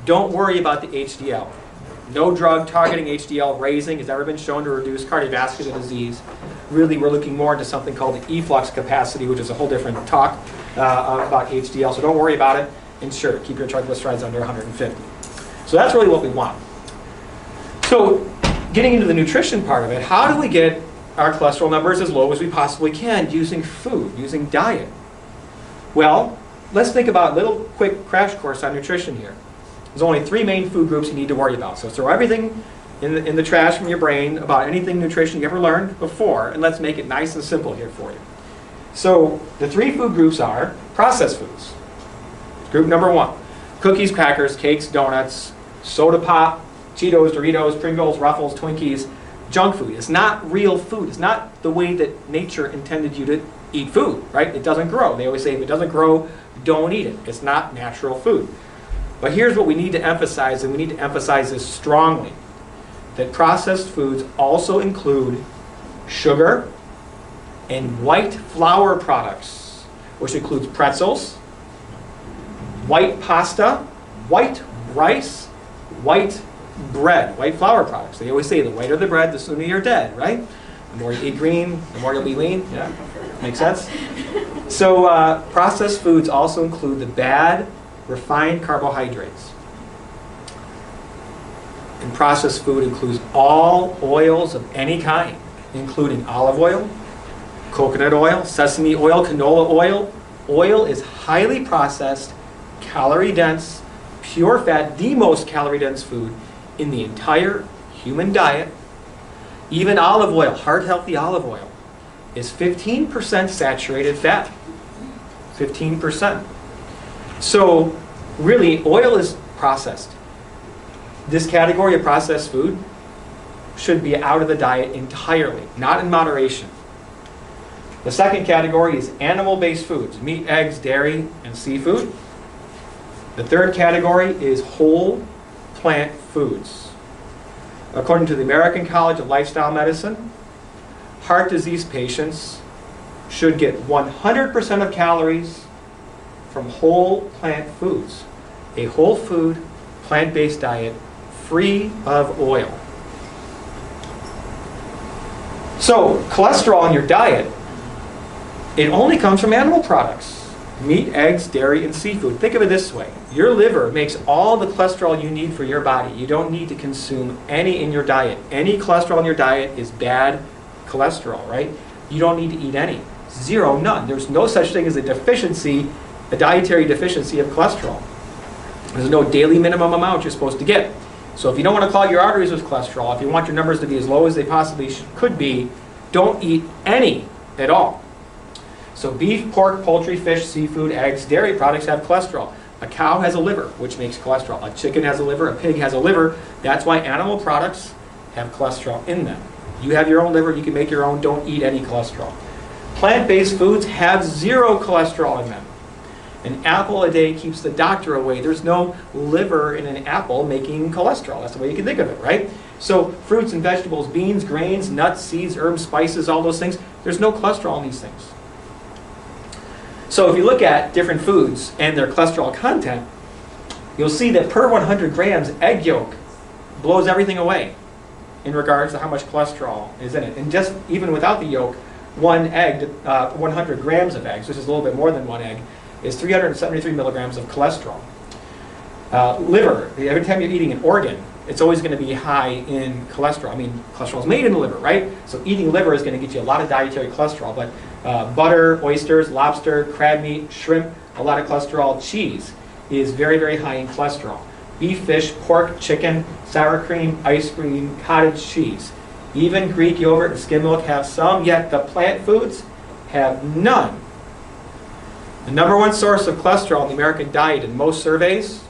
Don't worry about the HDL. No drug targeting HDL raising has ever been shown to reduce cardiovascular disease. Really, we're looking more into something called the efflux capacity, which is a whole different talk about HDL. So don't worry about it. And sure, keep your triglycerides under 150. So that's really what we want. So getting into the nutrition part of it, how do we get our cholesterol numbers as low as we possibly can using food, using diet? Well, let's think about a little quick crash course on nutrition here. There's only 3 main food groups you need to worry about. So throw everything in the trash from your brain about anything nutrition you ever learned before, and let's make it nice and simple here for you. So the 3 food groups are processed foods. Group number 1, cookies, crackers, cakes, donuts, soda pop, Cheetos, Doritos, Pringles, Ruffles, Twinkies, junk food. It's not real food. It's not the way that nature intended you to eat food, right? It doesn't grow. They always say if it doesn't grow, don't eat it. It's not natural food. But here's what we need to emphasize, and we need to emphasize this strongly, that processed foods also include sugar and white flour products, which includes pretzels, white pasta, white rice, white bread, white flour products. They always say the whiter the bread, the sooner you're dead, right? The more you eat green, the more you'll be lean. Yeah, makes sense? So processed foods also include the bad, refined carbohydrates. And processed food includes all oils of any kind, including olive oil, coconut oil, sesame oil, canola oil. Oil is highly processed, calorie-dense, pure fat, the most calorie-dense food in the entire human diet. Even olive oil, heart-healthy olive oil, is 15% saturated fat. 15%. So really, oil is processed. This category of processed food should be out of the diet entirely, not in moderation. The second category is animal-based foods, meat, eggs, dairy, and seafood. The third category is whole plant foods. According to the American College of Lifestyle Medicine, heart disease patients should get 100% of calories from whole plant foods. A whole food, plant-based diet free of oil. So, cholesterol in your diet, it only comes from animal products. Meat, eggs, dairy, and seafood. Think of it this way. Your liver makes all the cholesterol you need for your body. You don't need to consume any in your diet. Any cholesterol in your diet is bad cholesterol, right? You don't need to eat any. Zero, none. There's no such thing as a deficiency, a dietary deficiency of cholesterol. There's no daily minimum amount you're supposed to get. So if you don't want to clog your arteries with cholesterol, if you want your numbers to be as low as they possibly could be, don't eat any at all. So beef, pork, poultry, fish, seafood, eggs, dairy products have cholesterol. A cow has a liver, which makes cholesterol. A chicken has a liver, a pig has a liver. That's why animal products have cholesterol in them. You have your own liver, you can make your own, don't eat any cholesterol. Plant-based foods have 0 cholesterol in them. An apple a day keeps the doctor away. There's no liver in an apple making cholesterol. That's the way you can think of it, right? So fruits and vegetables, beans, grains, nuts, seeds, herbs, spices, all those things, there's no cholesterol in these things. So if you look at different foods and their cholesterol content, you'll see that per 100 grams, egg yolk blows everything away in regards to how much cholesterol is in it. And just even without the yolk, 1 egg, 100 grams of eggs, which is a little bit more than 1 egg, is 373 milligrams of cholesterol. Liver, every time you're eating an organ, it's always going to be high in cholesterol. I mean, cholesterol is made in the liver, right? So eating liver is going to get you a lot of dietary cholesterol. But butter, oysters, lobster, crab meat, shrimp, a lot of cholesterol. Cheese is very, very high in cholesterol. Beef, fish, pork, chicken, sour cream, ice cream, cottage cheese. Even Greek yogurt and skim milk have some, yet the plant foods have none. The number 1 source of cholesterol in the American diet in most surveys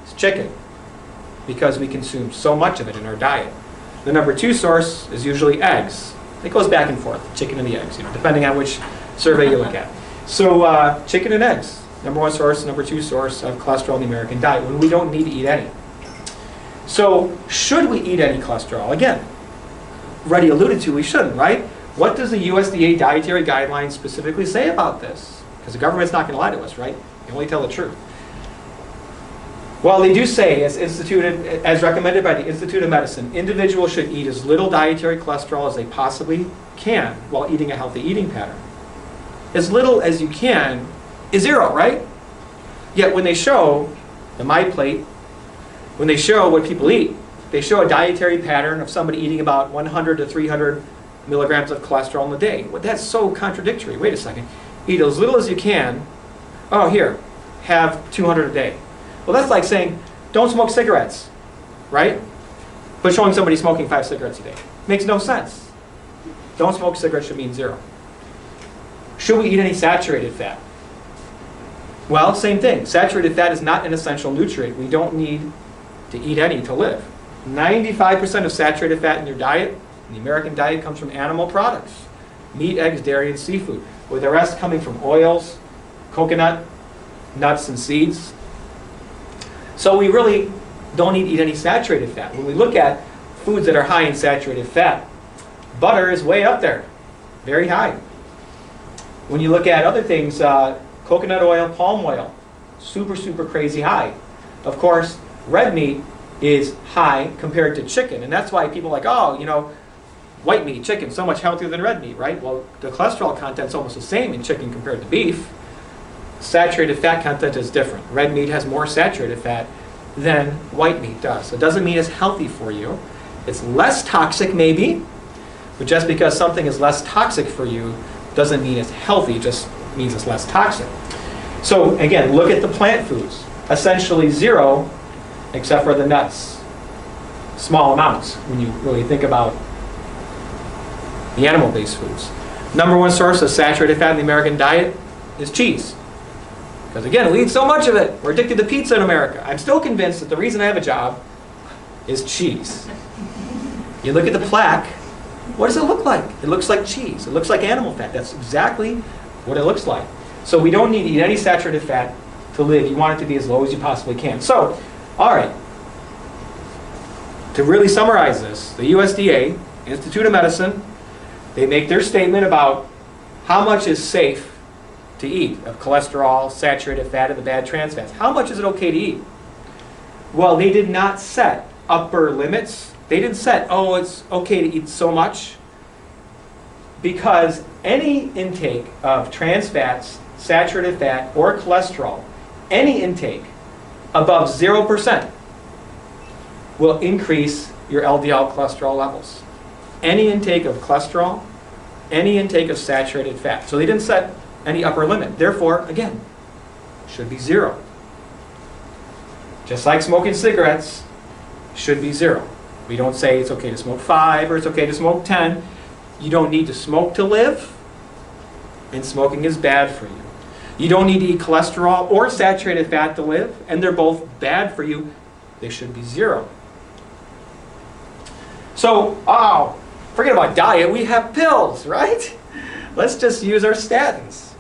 is chicken, because we consume so much of it in our diet. The number 2 source is usually eggs. It goes back and forth, chicken and the eggs, depending on which survey you look at. So chicken and eggs, number 1 source, number 2 source of cholesterol in the American diet, when we don't need to eat any. So should we eat any cholesterol? Again, already alluded to, we shouldn't, right? What does the USDA dietary guidelines specifically say about this? Because the government's not going to lie to us, right? They only tell the truth. Well, they do say, as recommended by the Institute of Medicine, individuals should eat as little dietary cholesterol as they possibly can while eating a healthy eating pattern. As little as you can is 0, right? Yet when they show the My Plate, when they show what people eat, they show a dietary pattern of somebody eating about 100 to 300 milligrams of cholesterol in a day. Well, that's so contradictory. Wait a second. Eat as little as you can. Oh, here, have 200 a day. Well, that's like saying, don't smoke cigarettes, right? But showing somebody smoking 5 cigarettes a day. Makes no sense. Don't smoke cigarettes should mean 0. Should we eat any saturated fat? Well, same thing. Saturated fat is not an essential nutrient. We don't need to eat any to live. 95% of saturated fat in your diet, in the American diet, comes from animal products. Meat, eggs, dairy, and seafood. With the rest coming from oils, coconut, nuts, and seeds. So we really don't need to eat any saturated fat. When we look at foods that are high in saturated fat, butter is way up there. Very high. When you look at other things, coconut oil, palm oil, super, super crazy high. Of course, red meat is high compared to chicken. And that's why people are like, oh, you know, white meat, chicken, so much healthier than red meat, right? Well, the cholesterol content's almost the same in chicken compared to beef. Saturated fat content is different. Red meat has more saturated fat than white meat does. So it doesn't mean it's healthy for you. It's less toxic maybe, but just because something is less toxic for you doesn't mean it's healthy, it just means it's less toxic. So again, look at the plant foods. Essentially 0, except for the nuts. Small amounts when you really think about the animal-based foods. Number 1 source of saturated fat in the American diet is cheese. Because again, we eat so much of it. We're addicted to pizza in America. I'm still convinced that the reason I have a job is cheese. You look at the plaque, what does it look like? It looks like cheese. It looks like animal fat. That's exactly what it looks like. So we don't need to eat any saturated fat to live. You want it to be as low as you possibly can. So, all right. To really summarize this, the USDA, Institute of Medicine, they make their statement about how much is safe to eat of cholesterol, saturated fat, and the bad trans fats. How much is it okay to eat? Well, they did not set upper limits. They didn't set, oh, it's okay to eat so much. Because any intake of trans fats, saturated fat, or cholesterol, any intake above 0% will increase your LDL cholesterol levels. Any intake of cholesterol, any intake of saturated fat. So they didn't set any upper limit. Therefore, again, should be 0. Just like smoking cigarettes, should be 0. We don't say it's okay to smoke 5 or it's okay to smoke 10. You don't need to smoke to live, and smoking is bad for you. You don't need to eat cholesterol or saturated fat to live, and they're both bad for you. They should be 0. So, forget about diet, we have pills, right? Let's just use our statins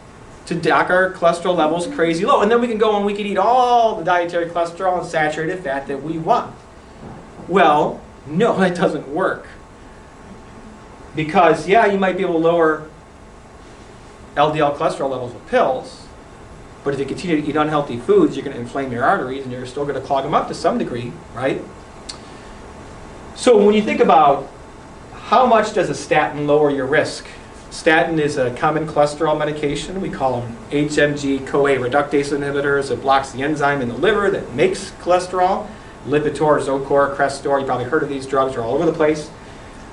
to knock our cholesterol levels crazy low. And then we can go and we can eat all the dietary cholesterol and saturated fat that we want. Well, no, that doesn't work. Because, yeah, you might be able to lower LDL cholesterol levels with pills, but if you continue to eat unhealthy foods, you're going to inflame your arteries and you're still going to clog them up to some degree, right? So when you think about how much does a statin lower your risk? Statin is a common cholesterol medication. We call them HMG-CoA reductase inhibitors. It blocks the enzyme in the liver that makes cholesterol. Lipitor, Zocor, Crestor, you probably heard of these drugs, are all over the place.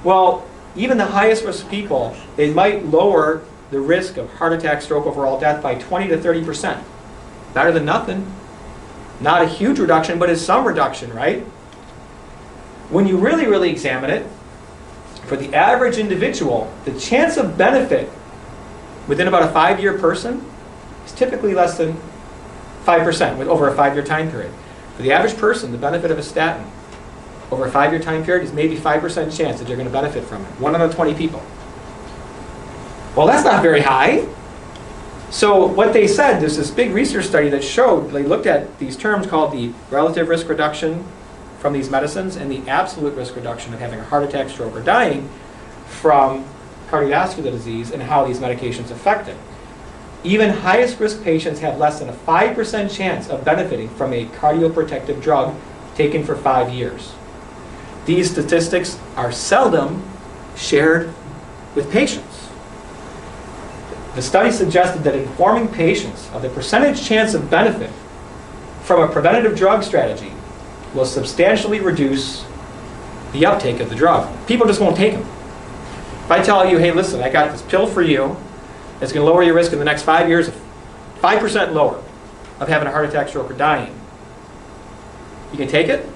Well, even the highest risk people, they might lower the risk of heart attack, stroke, overall death by 20 to 30%. Better than nothing. Not a huge reduction, but it's some reduction, right? When you really, really examine it, for the average individual, the chance of benefit within about a 5-year person is typically less than 5% over a 5-year time period. For the average person, the benefit of a statin over a 5-year time period is maybe 5% chance that you're going to benefit from it. 1 out of 20 people. Well, that's not very high. So what they said, there's this big research study that showed, they looked at these terms called the relative risk reduction from these medicines and the absolute risk reduction of having a heart attack, stroke, or dying from cardiovascular disease and how these medications affect it. Even highest risk patients have less than a 5% chance of benefiting from a cardioprotective drug taken for 5 years. These statistics are seldom shared with patients. The study suggested that informing patients of the percentage chance of benefit from a preventative drug strategy will substantially reduce the uptake of the drug. People just won't take them. If I tell you, hey, listen, I got this pill for you, it's going to lower your risk in the next 5 years 5% lower. of having a heart attack, stroke, or dying. You can take it?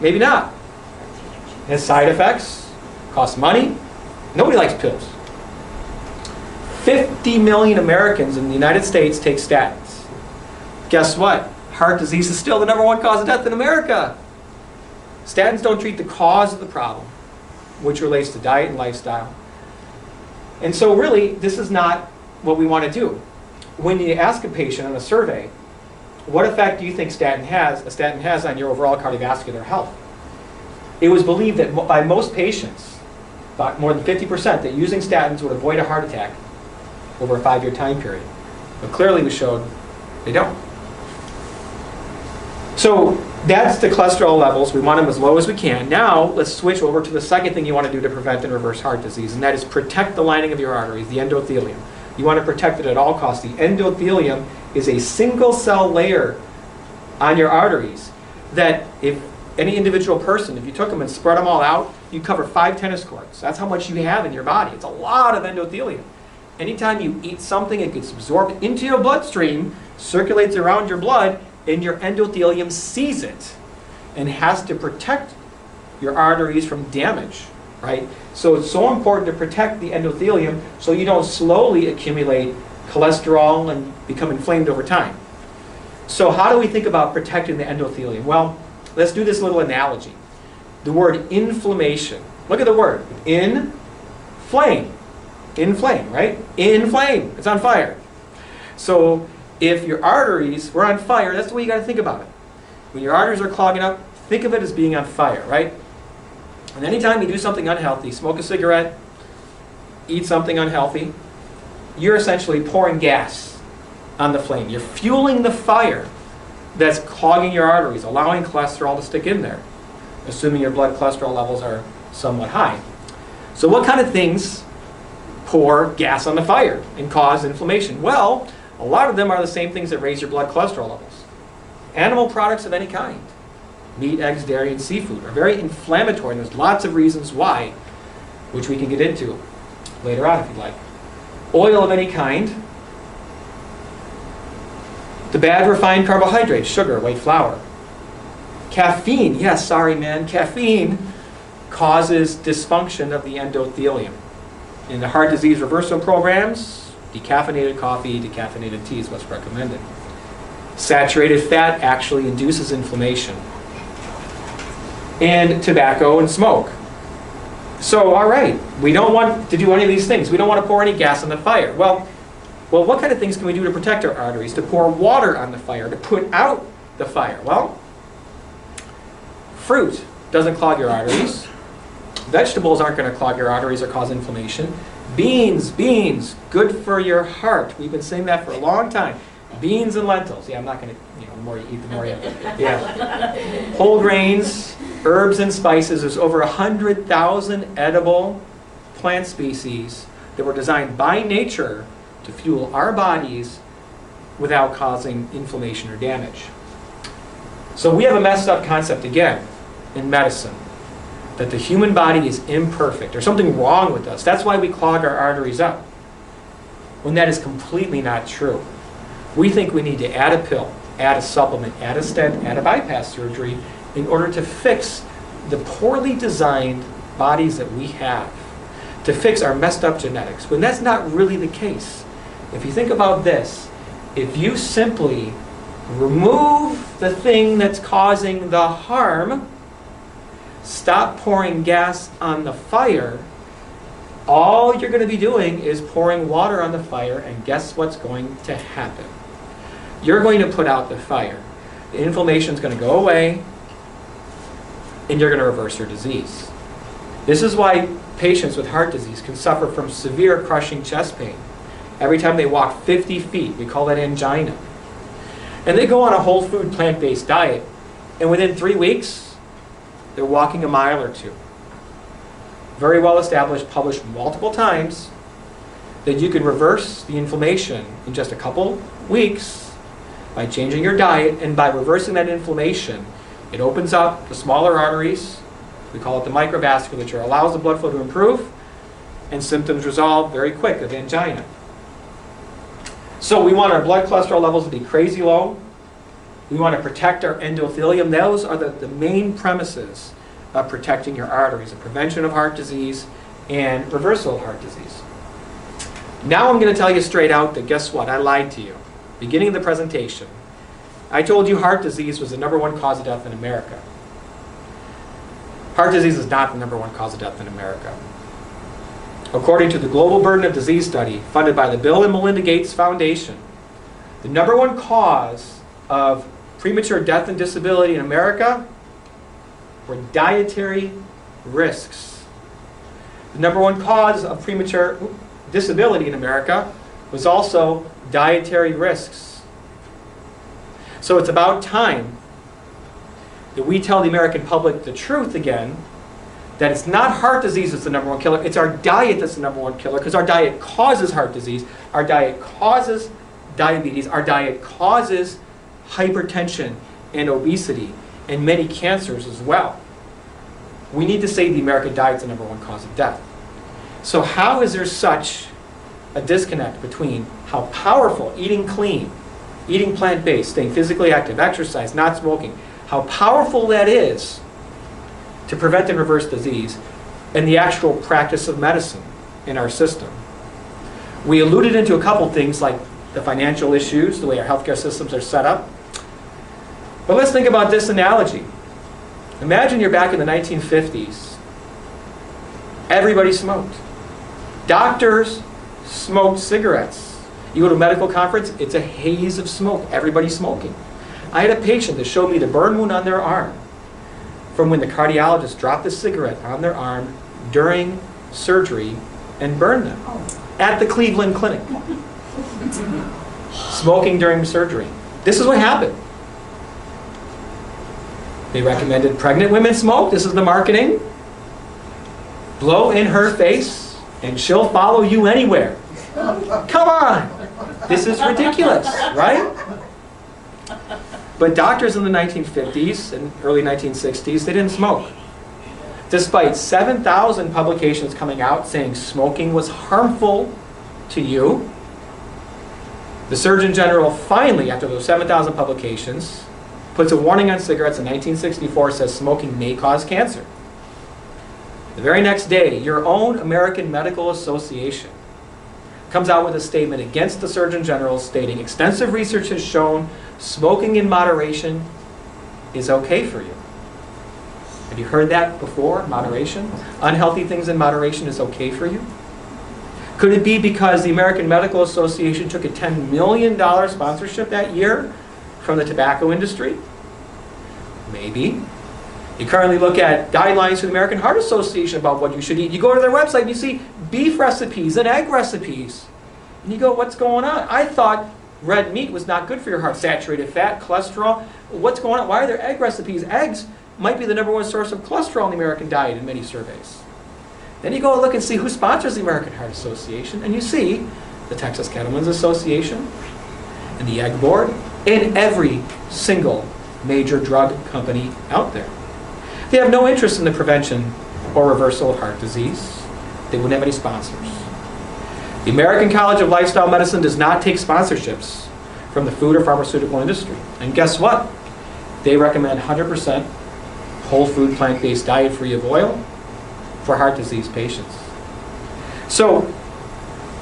Maybe not. It has side effects, costs money. Nobody likes pills. 50 million Americans in the United States take statins. Guess what? Heart disease is still the #1 cause of death in America. Statins don't treat the cause of the problem, which relates to diet and lifestyle. And so really, this is not what we want to do. When you ask a patient on a survey, what effect do you think a statin has on your overall cardiovascular health? It was believed that by most patients, about more than 50%, that using statins would avoid a heart attack over a 5-year time period. But clearly we showed they don't. So that's the cholesterol levels. We want them as low as we can. Now let's switch over to the second thing you want to do to prevent and reverse heart disease, and that is protect the lining of your arteries, the endothelium. You want to protect it at all costs. The endothelium is a single cell layer on your arteries that if any individual person, if you took them and spread them all out, you cover 5 tennis courts. That's how much you have in your body. It's a lot of endothelium. Anytime you eat something, it gets absorbed into your bloodstream, circulates around your blood, and your endothelium sees it and has to protect your arteries from damage, right? So it's so important to protect the endothelium so you don't slowly accumulate cholesterol and become inflamed over time. So how do we think about protecting the endothelium? Well, let's do this little analogy. The word inflammation. Look at the word. Inflame. Inflame, right? Inflame. It's on fire. So if your arteries were on fire, that's the way you got to think about it. When your arteries are clogging up, think of it as being on fire, right? And anytime you do something unhealthy, smoke a cigarette, eat something unhealthy, you're essentially pouring gas on the flame. You're fueling the fire that's clogging your arteries, allowing cholesterol to stick in there, assuming your blood cholesterol levels are somewhat high. So what kind of things pour gas on the fire and cause inflammation? Well, a lot of them are the same things that raise your blood cholesterol levels. Animal products of any kind. Meat, eggs, dairy, and seafood are very inflammatory, and there's lots of reasons why, which we can get into later on if you'd like. Oil of any kind. The bad refined carbohydrates, sugar, white flour. Caffeine, yes, sorry man, caffeine causes dysfunction of the endothelium. In the heart disease reversal programs, decaffeinated coffee, decaffeinated tea is what's recommended. Saturated fat actually induces inflammation. And tobacco and smoke. So, all right, we don't want to do any of these things. We don't want to pour any gas on the fire. Well, what kind of things can we do to protect our arteries? To pour water on the fire, to put out the fire? Well, fruit doesn't clog your arteries. Vegetables aren't going to clog your arteries or cause inflammation. Beans, good for your heart. We've been saying that for a long time. Beans and lentils. Yeah, I'm not going to, the more you eat, the more you... Yeah. Whole grains, herbs and spices. There's over 100,000 edible plant species that were designed by nature to fuel our bodies without causing inflammation or damage. So we have a messed up concept again in medicine, that the human body is imperfect. There's something wrong with us. That's why we clog our arteries up, when that is completely not true. We think we need to add a pill, add a supplement, add a stent, add a bypass surgery in order to fix the poorly designed bodies that we have, to fix our messed up genetics, when that's not really the case. If you think about this, if you simply remove the thing that's causing the harm, stop pouring gas on the fire, all you're going to be doing is pouring water on the fire, and guess what's going to happen? You're going to put out the fire. The inflammation is going to go away, and you're going to reverse your disease. This is why patients with heart disease can suffer from severe crushing chest pain every time they walk 50 feet. We call that angina. And they go on a whole food plant-based diet, and within 3 weeks, they're walking a mile or two. Very well established, published multiple times, that you can reverse the inflammation in just a couple weeks by changing your diet, and by reversing that inflammation, it opens up the smaller arteries, we call it the microvasculature, allows the blood flow to improve, and symptoms resolve very quick of angina. So we want our blood cholesterol levels to be crazy low. We want to protect our endothelium. Those are the main premises of protecting your arteries, the prevention of heart disease and reversal of heart disease. Now I'm going to tell you straight out that guess what? I lied to you. Beginning of the presentation, I told you heart disease was the #1 cause of death in America. Heart disease is not the #1 cause of death in America. According to the Global Burden of Disease Study, funded by the Bill and Melinda Gates Foundation, the #1 cause of premature death and disability in America were dietary risks. The #1 cause of premature disability in America was also dietary risks. So it's about time that we tell the American public the truth again, that it's not heart disease that's the #1 killer, it's our diet that's the #1 killer, because our diet causes heart disease, our diet causes diabetes, our diet causes hypertension and obesity and many cancers as well. We need to say the American diet's the #1 cause of death. So how is there such a disconnect between how powerful eating clean, eating plant-based, staying physically active, exercise, not smoking, how powerful that is to prevent and reverse disease, and the actual practice of medicine in our system? We alluded into a couple things like the financial issues, the way our healthcare systems are set up. But let's think about this analogy. Imagine you're back in the 1950s. Everybody smoked. Doctors smoked cigarettes. You go to a medical conference, it's a haze of smoke. Everybody's smoking. I had a patient that showed me the burn wound on their arm from when the cardiologist dropped a cigarette on their arm during surgery and burned them at the Cleveland Clinic. Smoking during surgery. This is what happened. They recommended pregnant women smoke. This is the marketing. Blow in her face and she'll follow you anywhere. Come on. This is ridiculous, right? But doctors in the 1950s and early 1960s, they didn't smoke. Despite 7,000 publications coming out saying smoking was harmful to you, the Surgeon General finally, after those 7,000 publications, puts a warning on cigarettes in 1964, says smoking may cause cancer. The very next day, your own American Medical Association comes out with a statement against the Surgeon General stating extensive research has shown smoking in moderation is okay for you. Have you heard that before? Moderation? Unhealthy things in moderation is okay for you? Could it be because the American Medical Association took a $10 million sponsorship that year from the tobacco industry? Maybe. You currently look at guidelines from the American Heart Association about what you should eat. You go to their website and you see beef recipes and egg recipes. And you go, what's going on? I thought red meat was not good for your heart. Saturated fat, cholesterol. What's going on? Why are there egg recipes? Eggs might be the #1 source of cholesterol in the American diet in many surveys. Then you go and look and see who sponsors the American Heart Association, and you see the Texas Cattlemen's Association and the Egg Board and every single major drug company out there. They have no interest in the prevention or reversal of heart disease. They wouldn't have any sponsors. The American College of Lifestyle Medicine does not take sponsorships from the food or pharmaceutical industry. And guess what? They recommend 100% whole food, plant-based diet free of oil for heart disease patients. So,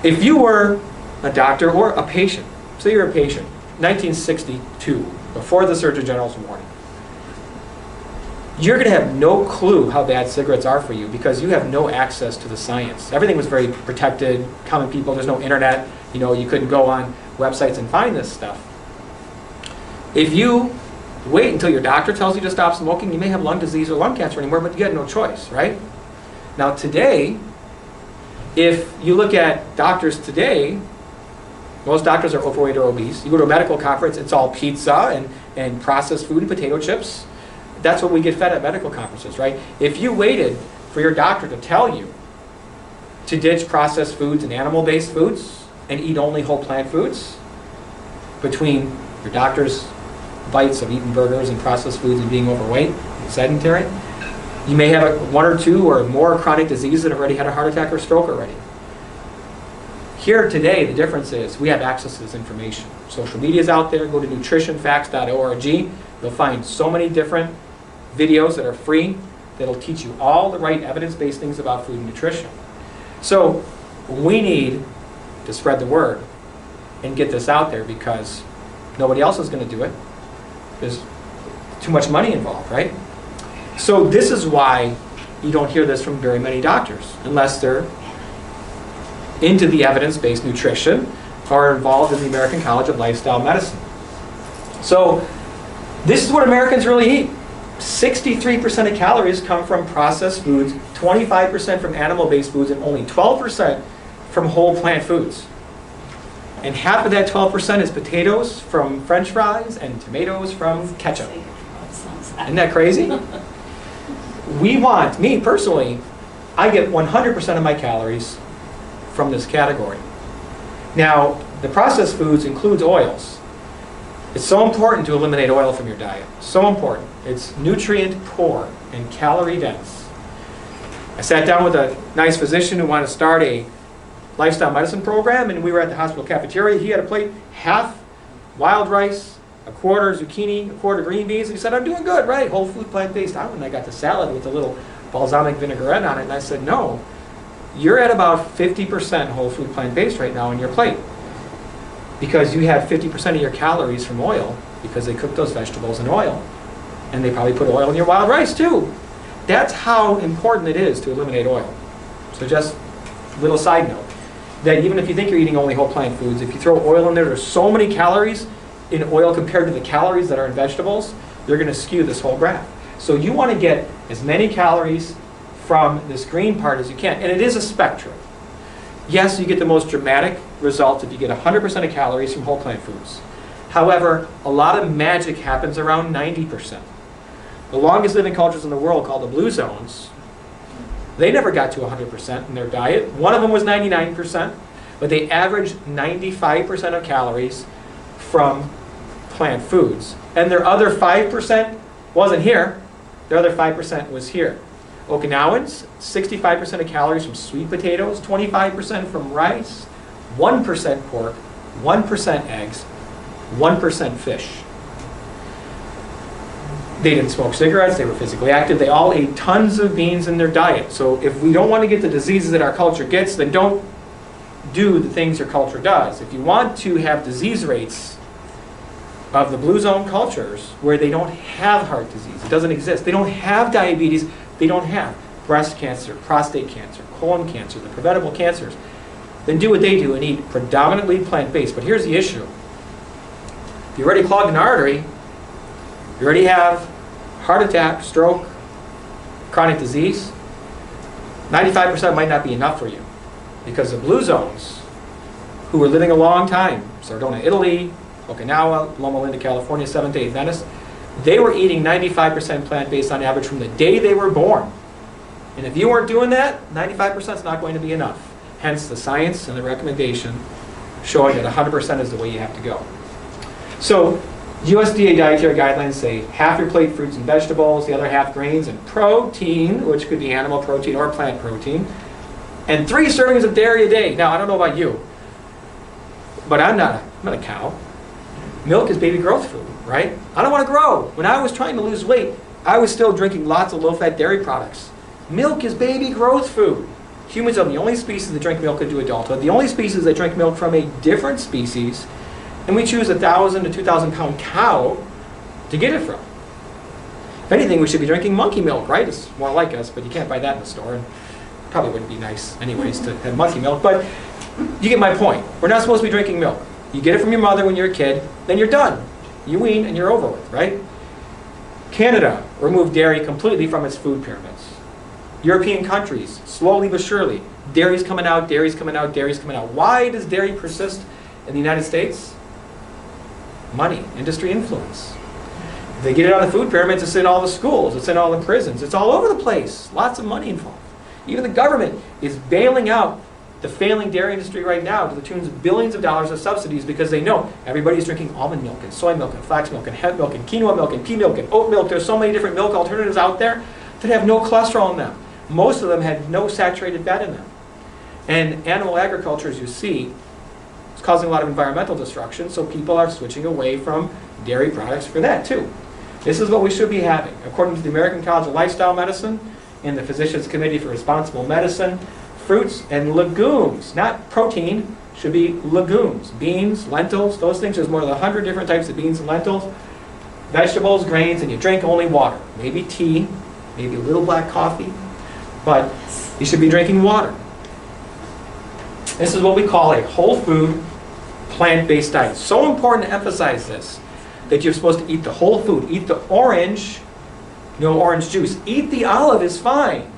if you were a doctor or a patient, say you're a patient, 1962, before the Surgeon General's warning, you're going to have no clue how bad cigarettes are for you because you have no access to the science. Everything was very protected, common people, there's no internet, you couldn't go on websites and find this stuff. If you wait until your doctor tells you to stop smoking, you may have lung disease or lung cancer anymore, but you had no choice, right? Now today, if you look at doctors today, most doctors are overweight or obese. You go to a medical conference, it's all pizza and processed food and potato chips. That's what we get fed at medical conferences, right? If you waited for your doctor to tell you to ditch processed foods and animal-based foods and eat only whole plant foods, between your doctor's bites of eating burgers and processed foods and being overweight and sedentary, you may have one or two or more chronic diseases that have already had a heart attack or stroke already. Here today, the difference is we have access to this information. Social media is out there. Go to nutritionfacts.org. You'll find so many different videos that are free that'll teach you all the right evidence-based things about food and nutrition. So we need to spread the word and get this out there because nobody else is going to do it. There's too much money involved, right? So this is why you don't hear this from very many doctors unless they're into the evidence-based nutrition or involved in the American College of Lifestyle Medicine. So this is what Americans really eat. 63% of calories come from processed foods, 25% from animal-based foods, and only 12% from whole plant foods. And half of that 12% is potatoes from French fries and tomatoes from ketchup. Isn't that crazy? Me personally, I get 100% of my calories from this category. Now, the processed foods includes oils. It's so important to eliminate oil from your diet. So important. It's nutrient poor and calorie dense. I sat down with a nice physician who wanted to start a lifestyle medicine program, and we were at the hospital cafeteria. He had a plate, half wild rice, a quarter zucchini, a quarter green beans. And he said, I'm doing good, right? Whole food, plant-based. And I got the salad with a little balsamic vinaigrette on it, and I said, no, you're at about 50% whole food, plant-based right now in your plate because you have 50% of your calories from oil because they cook those vegetables in oil. And they probably put oil in your wild rice too. That's how important it is to eliminate oil. So just a little side note, that even if you think you're eating only whole plant foods, if you throw oil in there, there's so many calories in oil compared to the calories that are in vegetables, they're going to skew this whole graph. So you want to get as many calories from this green part as you can. And it is a spectrum. Yes, you get the most dramatic result if you get 100% of calories from whole plant foods. However, a lot of magic happens around 90%. The longest living cultures in the world, called the blue zones, they never got to 100% in their diet. One of them was 99%, but they averaged 95% of calories from plant foods. And their other 5% wasn't here. Their other 5% was here. Okinawans, 65% of calories from sweet potatoes, 25% from rice, 1% pork, 1% eggs, 1% fish. They didn't smoke cigarettes, they were physically active, they all ate tons of beans in their diet. So if we don't want to get the diseases that our culture gets, then don't do the things your culture does. If you want to have disease rates of the blue zone cultures where they don't have heart disease, it doesn't exist, they don't have diabetes, they don't have breast cancer, prostate cancer, colon cancer, the preventable cancers, then do what they do and eat predominantly plant-based. But here's the issue. If you already clogged an artery, you already have heart attack, stroke, chronic disease, 95% might not be enough for you. Because the blue zones, who were living a long time, Sardinia, Italy, Okinawa, Loma Linda, California, Seventh-day Adventists, they were eating 95% plant-based on average from the day they were born. And if you weren't doing that, 95% is not going to be enough. Hence the science and the recommendation showing that 100% is the way you have to go. So USDA dietary guidelines say half your plate fruits and vegetables, the other half grains and protein, which could be animal protein or plant protein, and 3 servings of dairy a day. Now, I don't know about you, but I'm not a cow. Milk is baby growth food, right? I don't want to grow. When I was trying to lose weight, I was still drinking lots of low-fat dairy products. Milk is baby growth food. Humans are the only species that drink milk into adulthood, the only species that drink milk from a different species, and we choose 1,000 to 2,000 pound cow to get it from. If anything, we should be drinking monkey milk, right? It's more like us, but you can't buy that in the store, and probably wouldn't be nice anyways to have monkey milk, but you get my point. We're not supposed to be drinking milk. You get it from your mother when you're a kid, then you're done. You wean and you're over with, right? Canada removed dairy completely from its food pyramids. European countries, slowly but surely, dairy's coming out, dairy's coming out, dairy's coming out. Why does dairy persist in the United States? Money, industry influence. They get it on the food pyramids, it's in all the schools, it's in all the prisons, it's all over the place. Lots of money involved. Even the government is bailing out the failing dairy industry right now to the tunes of billions of dollars of subsidies because they know everybody's drinking almond milk and soy milk and flax milk and hemp milk and quinoa milk and pea milk and oat milk. There's so many different milk alternatives out there that have no cholesterol in them. Most of them had no saturated fat in them. And animal agriculture, as you see, is causing a lot of environmental destruction, so people are switching away from dairy products for that too. This is what we should be having. According to the American College of Lifestyle Medicine and the Physicians Committee for Responsible Medicine, fruits and legumes, not protein, should be legumes. Beans, lentils, those things. There's more than 100 different types of beans and lentils. Vegetables, grains, and you drink only water. Maybe tea, maybe a little black coffee, but you should be drinking water. This is what we call a whole food, plant-based diet. So important to emphasize this, that you're supposed to eat the whole food. Eat the orange, no orange juice. Eat the olive is fine,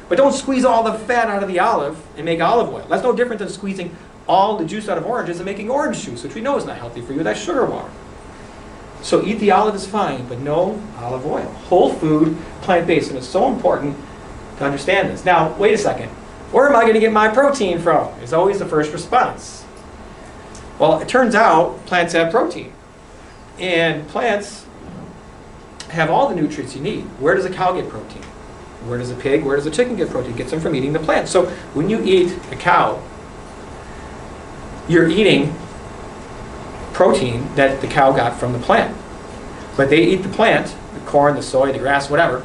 but don't squeeze all the fat out of the olive and make olive oil. That's no different than squeezing all the juice out of oranges and making orange juice, which we know is not healthy for you. That's sugar water. So eat the olive is fine, but no olive oil. Whole food, plant-based, and it's so important to understand this. Now, wait a second. Where am I going to get my protein from? Is always the first response. Well, it turns out plants have protein. And plants have all the nutrients you need. Where does a cow get protein? Where does a pig, where does a chicken get protein? It gets them from eating the plant. So when you eat a cow, you're eating protein that the cow got from the plant. But they eat the plant, the corn, the soy, the grass, whatever.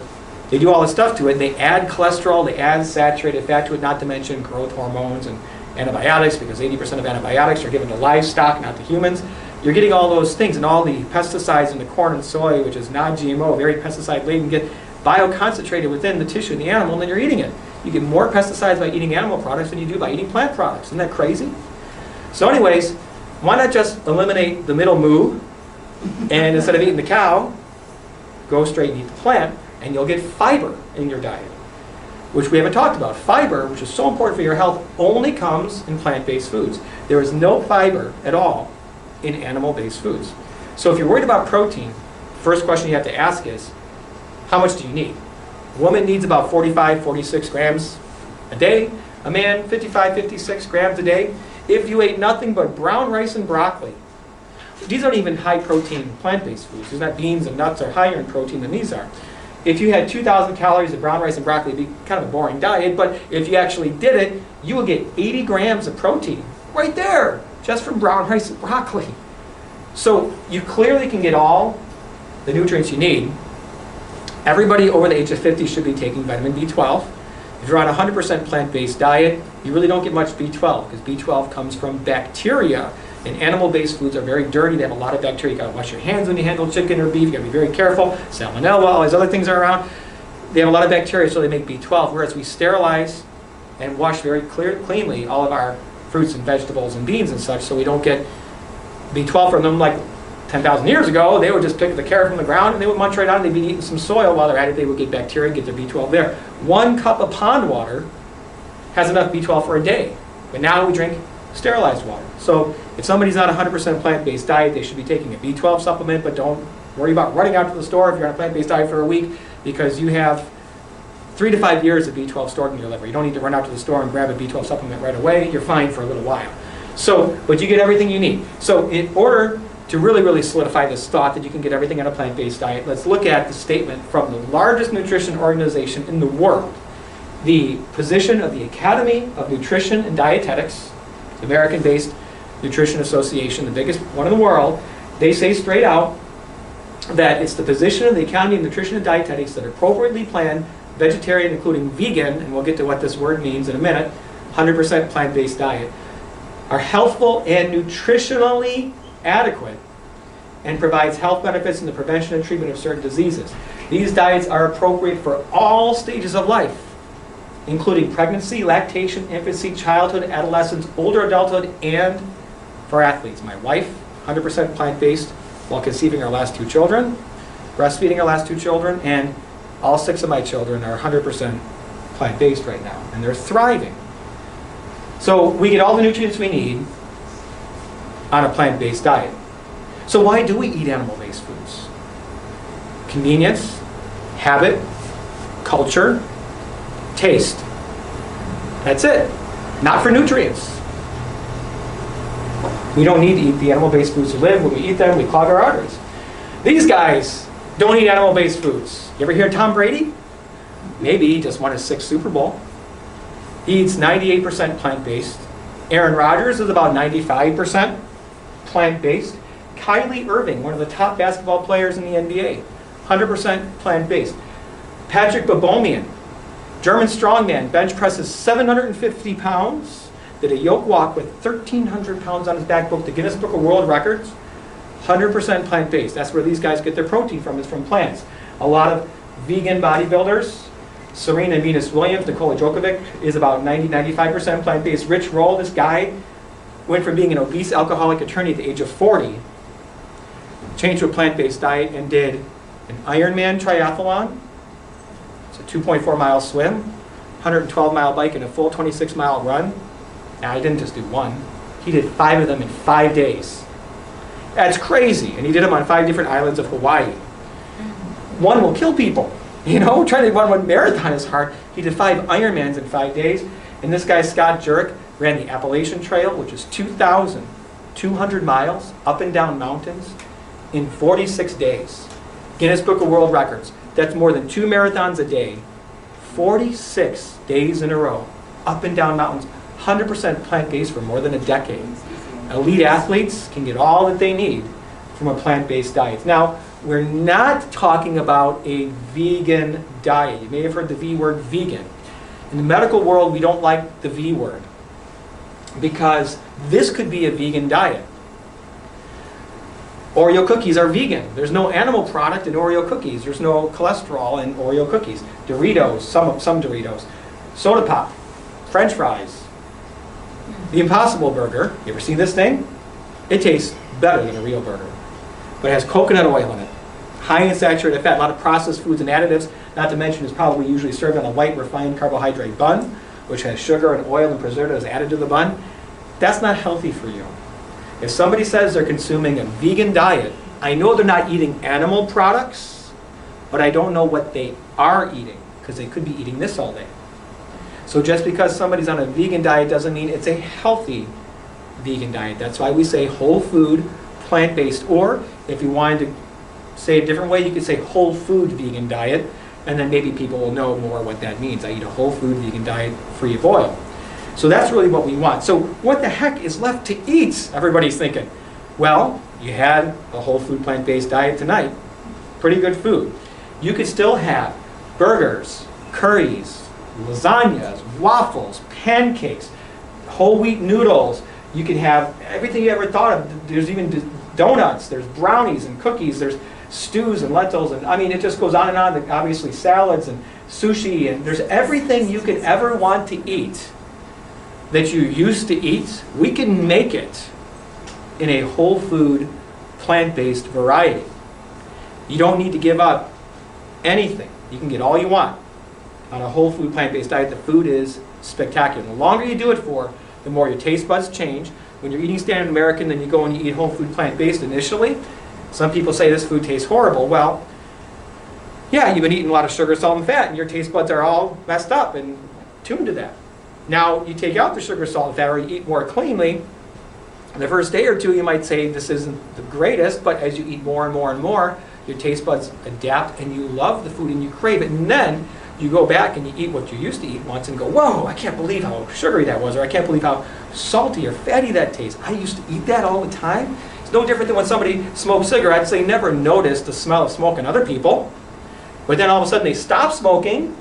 They do all this stuff to it. They add cholesterol, they add saturated fat to it, not to mention growth hormones and antibiotics, because 80% of antibiotics are given to livestock, not to humans. You're getting all those things, and all the pesticides in the corn and soy, which is non-GMO, very pesticide-laden, get bioconcentrated within the tissue of the animal, and then you're eating it. You get more pesticides by eating animal products than you do by eating plant products. Isn't that crazy? So anyways, why not just eliminate the middle moo, and instead of eating the cow, go straight and eat the plant, and you'll get fiber in your diet, which we haven't talked about. Fiber, which is so important for your health, only comes in plant-based foods. There is no fiber at all in animal-based foods. So if you're worried about protein, first question you have to ask is, how much do you need? A woman needs about 45, 46 grams a day. A man, 55, 56 grams a day. If you ate nothing but brown rice and broccoli, these aren't even high-protein plant-based foods. There's not beans and nuts are higher in protein than these are. If you had 2,000 calories of brown rice and broccoli, it'd be kind of a boring diet, but if you actually did it, you will get 80 grams of protein right there, just from brown rice and broccoli. So you clearly can get all the nutrients you need. Everybody over the age of 50 should be taking vitamin B12. If you're on a 100% plant-based diet, you really don't get much B12, because B12 comes from bacteria. And animal-based foods are very dirty. They have a lot of bacteria. You've got to wash your hands when you handle chicken or beef. You've got to be very careful. Salmonella, all these other things are around. They have a lot of bacteria, so they make B12, whereas we sterilize and wash very cleanly all of our fruits and vegetables and beans and such, so we don't get B12 from them. Like 10,000 years ago, they would just pick the carrot from the ground and they would munch right on it. They'd be eating some soil. While they're at it, they would get bacteria and get their B12 there. 1 cup of pond water has enough B12 for a day. But now we drink sterilized water. So if somebody's on a 100% plant-based diet, they should be taking a B12 supplement, but don't worry about running out to the store if you're on a plant-based diet for a week, because you have 3 to 5 years of B12 stored in your liver. You don't need to run out to the store and grab a B12 supplement right away. You're fine for a little while. So, but you get everything you need. So in order to really solidify this thought that you can get everything on a plant-based diet, let's look at the statement from the largest nutrition organization in the world, the position of the Academy of Nutrition and Dietetics, American-based Nutrition Association, the biggest one in the world. They say straight out that it's the position of the Academy of Nutrition and Dietetics that appropriately planned vegetarian, including vegan, and we'll get to what this word means in a minute, 100% plant-based diet, are healthful and nutritionally adequate and provides health benefits in the prevention and treatment of certain diseases. These diets are appropriate for all stages of life, including pregnancy, lactation, infancy, childhood, adolescence, older adulthood, and for athletes. My wife, 100% plant-based while conceiving our last 2 children, breastfeeding our last 2 children, and all 6 of my children are 100% plant-based right now, and they're thriving. So we get all the nutrients we need on a plant-based diet. So why do we eat animal-based foods? Convenience, habit, culture, taste. That's it. Not for nutrients. We don't need to eat the animal-based foods to live. When we eat them, we clog our arteries. These guys don't eat animal-based foods. You ever hear Tom Brady? Maybe he just won his 6th Super Bowl. He eats 98% plant-based. Aaron Rodgers is about 95% plant-based. Kyrie Irving, one of the top basketball players in the NBA, 100% plant-based. Patrick Babomian, German strongman, bench presses 750 pounds, did a yoke walk with 1,300 pounds on his back, broke the Guinness Book of World Records, 100% plant-based. That's where these guys get their protein from, is from plants. A lot of vegan bodybuilders, Serena Venus Williams, Nikola Djokovic, is about 90-95% plant-based. Rich Roll, this guy, went from being an obese alcoholic attorney at the age of 40, changed to a plant-based diet and did an Ironman triathlon. It's a 2.4-mile swim, 112-mile bike, and a full 26-mile run. Now, he didn't just do one. He did 5 of them in 5 days. That's crazy. And he did them on 5 different islands of Hawaii. One will kill people. You know, trying to run one marathon is hard. He did 5 Ironmans in 5 days. And this guy, Scott Jurek, ran the Appalachian Trail, which is 2,200 miles up and down mountains in 46 days. Guinness Book of World Records. That's more than 2 marathons a day. 46 days in a row, up and down mountains. 100% plant-based for more than a decade. Elite athletes can get all that they need from a plant-based diet. Now, we're not talking about a vegan diet. You may have heard the V word, vegan. In the medical world, we don't like the V word because this could be a vegan diet. Oreo cookies are vegan. There's no animal product in Oreo cookies. There's no cholesterol in Oreo cookies. Doritos, some Doritos. Soda pop, French fries. The Impossible Burger, you ever seen this thing? It tastes better than a real burger. But it has coconut oil in it. High in saturated fat, a lot of processed foods and additives, not to mention it's probably usually served on a light refined carbohydrate bun, which has sugar and oil and preservatives added to the bun. That's not healthy for you. If somebody says they're consuming a vegan diet, I know they're not eating animal products, but I don't know what they are eating, because they could be eating this all day. So just because somebody's on a vegan diet doesn't mean it's a healthy vegan diet. That's why we say whole food, plant-based, or if you wanted to say a different way, you could say whole food vegan diet, and then maybe people will know more what that means. I eat a whole food vegan diet free of oil. So that's really what we want. So what the heck is left to eat? Everybody's thinking. Well, you had a whole food plant-based diet tonight. Pretty good food. You could still have burgers, curries, lasagnas, waffles, pancakes, whole wheat noodles. You can have everything you ever thought of. There's even donuts, there's brownies and cookies, there's stews and lentils, and I mean it just goes on and on. Obviously salads and sushi, and there's everything you could ever want to eat that you used to eat. We can make it in a whole food, plant-based variety. You don't need to give up anything. You can get all you want on a whole food, plant-based diet. The food is spectacular. The longer you do it for, the more your taste buds change. When you're eating standard American, then you go and you eat whole food, plant-based initially. Some people say this food tastes horrible. Well, yeah, you've been eating a lot of sugar, salt, and fat, and your taste buds are all messed up and tuned to that. Now, you take out the sugar, salt, and fat, or you eat more cleanly. The first day or two, you might say this isn't the greatest, but as you eat more and more and more, your taste buds adapt, and you love the food, and you crave it. And then you go back and you eat what you used to eat once and go, whoa, I can't believe how sugary that was, or I can't believe how salty or fatty that tastes. I used to eat that all the time. It's no different than when somebody smokes cigarettes. They never noticed the smell of smoke in other people. But then all of a sudden they stop smoking,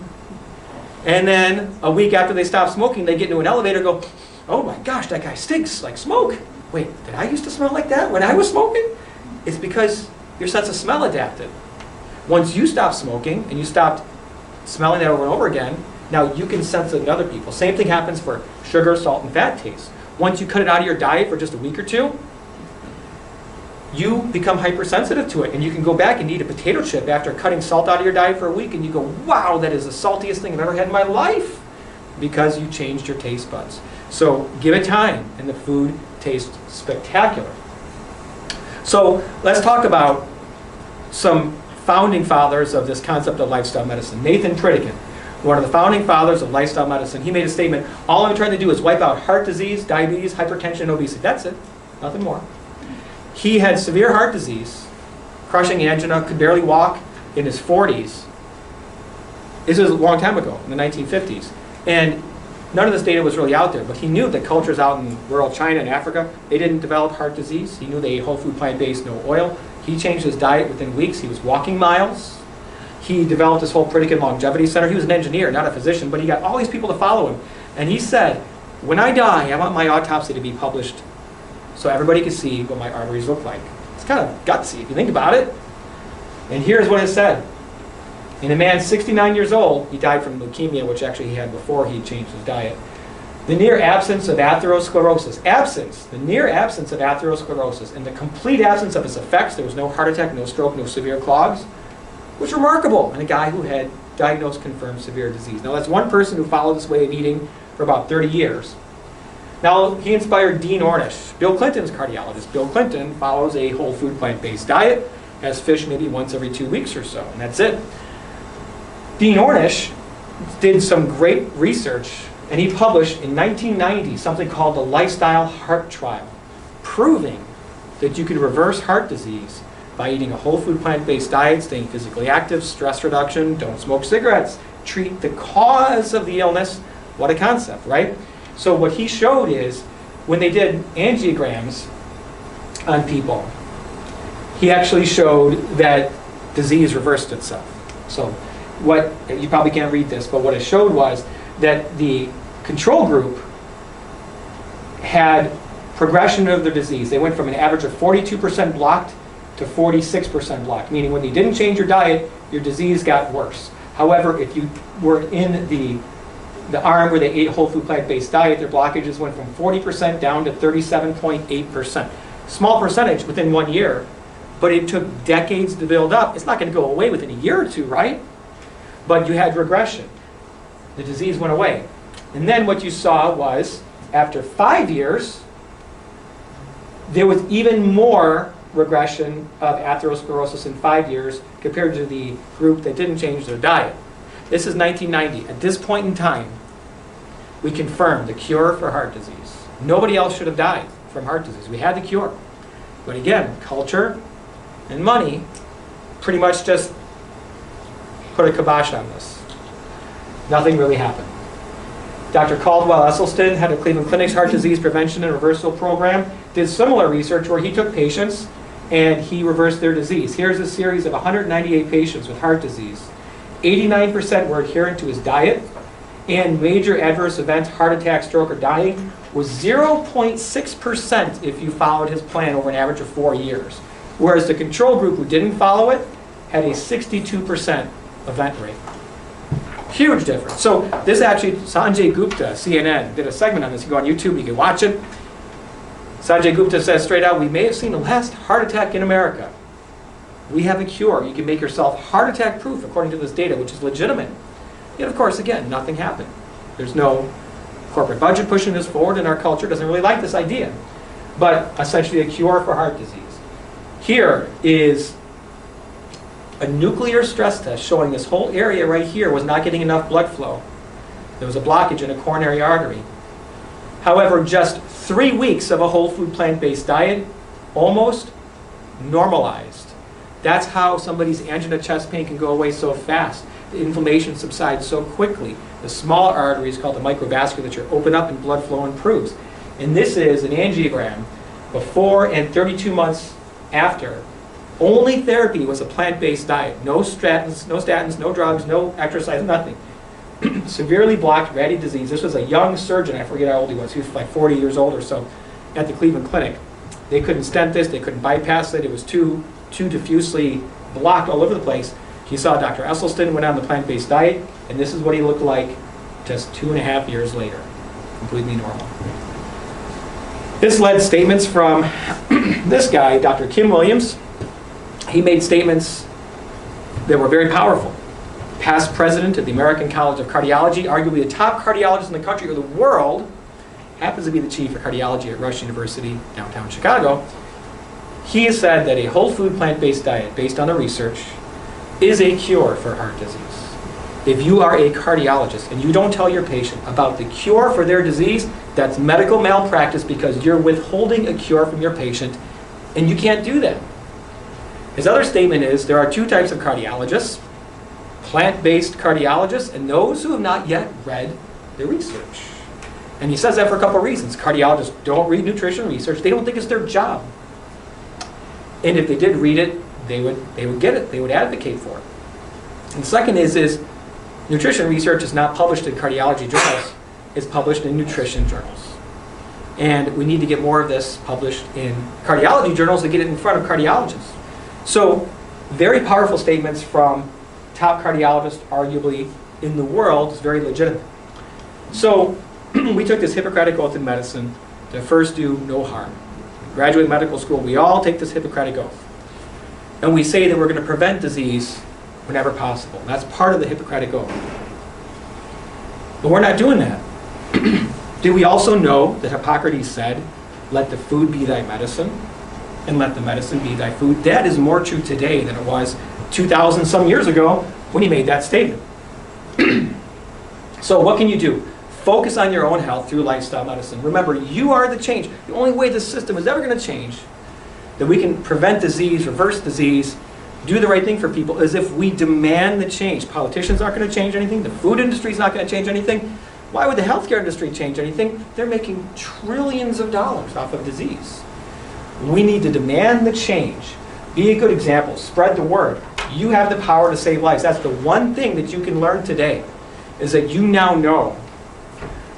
and then a week after they stop smoking, they get into an elevator and go, oh my gosh, that guy stinks like smoke. Wait, did I used to smell like that when I was smoking? It's because your sense of smell adapted. Once you stop smoking and you stopped smelling that over and over again, now you can sense it in other people. Same thing happens for sugar, salt, and fat taste. Once you cut it out of your diet for just a week or two, you become hypersensitive to it, and you can go back and eat a potato chip after cutting salt out of your diet for a week, and you go, wow, that is the saltiest thing I've ever had in my life, because you changed your taste buds. So give it time, and the food tastes spectacular. So let's talk about some founding fathers of this concept of lifestyle medicine. Nathan Pritikin, one of the founding fathers of lifestyle medicine, he made a statement, all I'm trying to do is wipe out heart disease, diabetes, hypertension, and obesity. That's it, nothing more. He had severe heart disease, crushing angina, could barely walk in his 40s. This was a long time ago, in the 1950s. And None of this data was really out there, but he knew that cultures out in rural China and Africa, they didn't develop heart disease. He knew they ate whole food, plant-based, no oil. He changed his diet within weeks. He was walking miles. He developed this whole predicate longevity center. He was an engineer, not a physician, but he got all these people to follow him. And he said, when I die, I want my autopsy to be published so everybody can see what my arteries look like. It's kind of gutsy if you think about it. And here's what it said. In a man 69 years old, he died from leukemia, which actually he had before he changed his diet. The near absence of atherosclerosis, the near absence of atherosclerosis, and the complete absence of its effects, there was no heart attack, no stroke, no severe clogs, was remarkable in a guy who had diagnosed confirmed severe disease. Now that's one person who followed this way of eating for about 30 years. Now he inspired Dean Ornish, Bill Clinton's cardiologist. Bill Clinton follows a whole food plant-based diet, has fish maybe once every 2 weeks or so, and that's it. Dean Ornish did some great research, and he published in 1990 something called the Lifestyle Heart Trial, proving that you could reverse heart disease by eating a whole food plant-based diet, staying physically active, stress reduction, don't smoke cigarettes, treat the cause of the illness. What a concept, right? So what he showed is when they did angiograms on people, he actually showed that disease reversed itself. So what, you probably can't read this, but what it showed was that the control group had progression of their disease. They went from an average of 42% blocked to 46% blocked, meaning when you didn't change your diet, your disease got worse. However, if you were in the arm where they ate a whole food plant-based diet, their blockages went from 40% down to 37.8%. Small percentage within 1 year, but it took decades to build up. It's not going to go away within a year or two, right? But you had regression. The disease went away. And then what you saw was, after 5 years, there was even more regression of atherosclerosis in 5 years compared to the group that didn't change their diet. This is 1990. At this point in time, we confirmed the cure for heart disease. Nobody else should have died from heart disease. We had the cure. But again, culture and money pretty much just put a kibosh on this. Nothing really happened. Dr. Caldwell Esselstyn, head of Cleveland Clinic's Heart Disease Prevention and Reversal Program, did similar research where he took patients and he reversed their disease. Here's a series of 198 patients with heart disease. 89% were adherent to his diet, and major adverse events, heart attack, stroke, or dying, was 0.6% if you followed his plan over an average of 4 years. Whereas the control group who didn't follow it had a 62% event rate. Huge difference. So this actually, Sanjay Gupta, CNN, did a segment on this. You go on YouTube, you can watch it. Sanjay Gupta says straight out, we may have seen the last heart attack in America. We have a cure. You can make yourself heart attack proof according to this data, which is legitimate. Yet of course, again, nothing happened. There's no corporate budget pushing this forward, and our culture doesn't really like this idea. But essentially a cure for heart disease. Here is a nuclear stress test showing this whole area right here was not getting enough blood flow. There was a blockage in a coronary artery. However, just 3 weeks of a whole food plant-based diet almost normalized. That's how somebody's angina chest pain can go away so fast. The inflammation subsides so quickly. The small arteries called the microvasculature open up and blood flow improves. And this is an angiogram before and 32 months after. Only therapy was a plant-based diet. No statins, no drugs, no exercise, nothing. Severely blocked ratty disease. This was a young surgeon, I forget how old he was like 40 years old or so, at the Cleveland Clinic. They couldn't stent this, they couldn't bypass it, it was too diffusely blocked all over the place. He saw Dr. Esselstyn, went on the plant-based diet, and this is what he looked like just 2.5 years later. Completely normal. This led statements from this guy, Dr. Kim Williams. He made statements that were very powerful. Past president of the American College of Cardiology, arguably the top cardiologist in the country or the world, happens to be the chief of cardiology at Rush University, downtown Chicago. He has said that a whole food plant-based diet, based on the research, is a cure for heart disease. If you are a cardiologist and you don't tell your patient about the cure for their disease, that's medical malpractice because you're withholding a cure from your patient, and you can't do that. His other statement is there are 2 types of cardiologists: plant-based cardiologists and those who have not yet read the research. And he says that for a couple of reasons. Cardiologists don't read nutrition research. They don't think it's their job. And if they did read it, they would get it. They would advocate for it. And second is nutrition research is not published in cardiology journals. It's published in nutrition journals. And we need to get more of this published in cardiology journals to get it in front of cardiologists. So very powerful statements from top cardiologists, arguably in the world, is very legitimate. So we took this Hippocratic Oath in medicine to first do no harm. Graduate medical school, we all take this Hippocratic Oath. And we say that we're going to prevent disease whenever possible. That's part of the Hippocratic Oath. But we're not doing that. Do we also know that Hippocrates said, let the food be thy medicine, and let the medicine be thy food? That is more true today than it was 2,000 some years ago when he made that statement. So what can you do? Focus on your own health through lifestyle medicine. Remember, you are the change. The only way the system is ever going to change, that we can prevent disease, reverse disease, do the right thing for people, is if we demand the change. Politicians aren't going to change anything. The food industry is not going to change anything. Why would the healthcare industry change anything? They're making trillions of dollars off of disease. We need to demand the change. Be a good example. Spread the word. You have the power to save lives. That's the one thing that you can learn today, is that you now know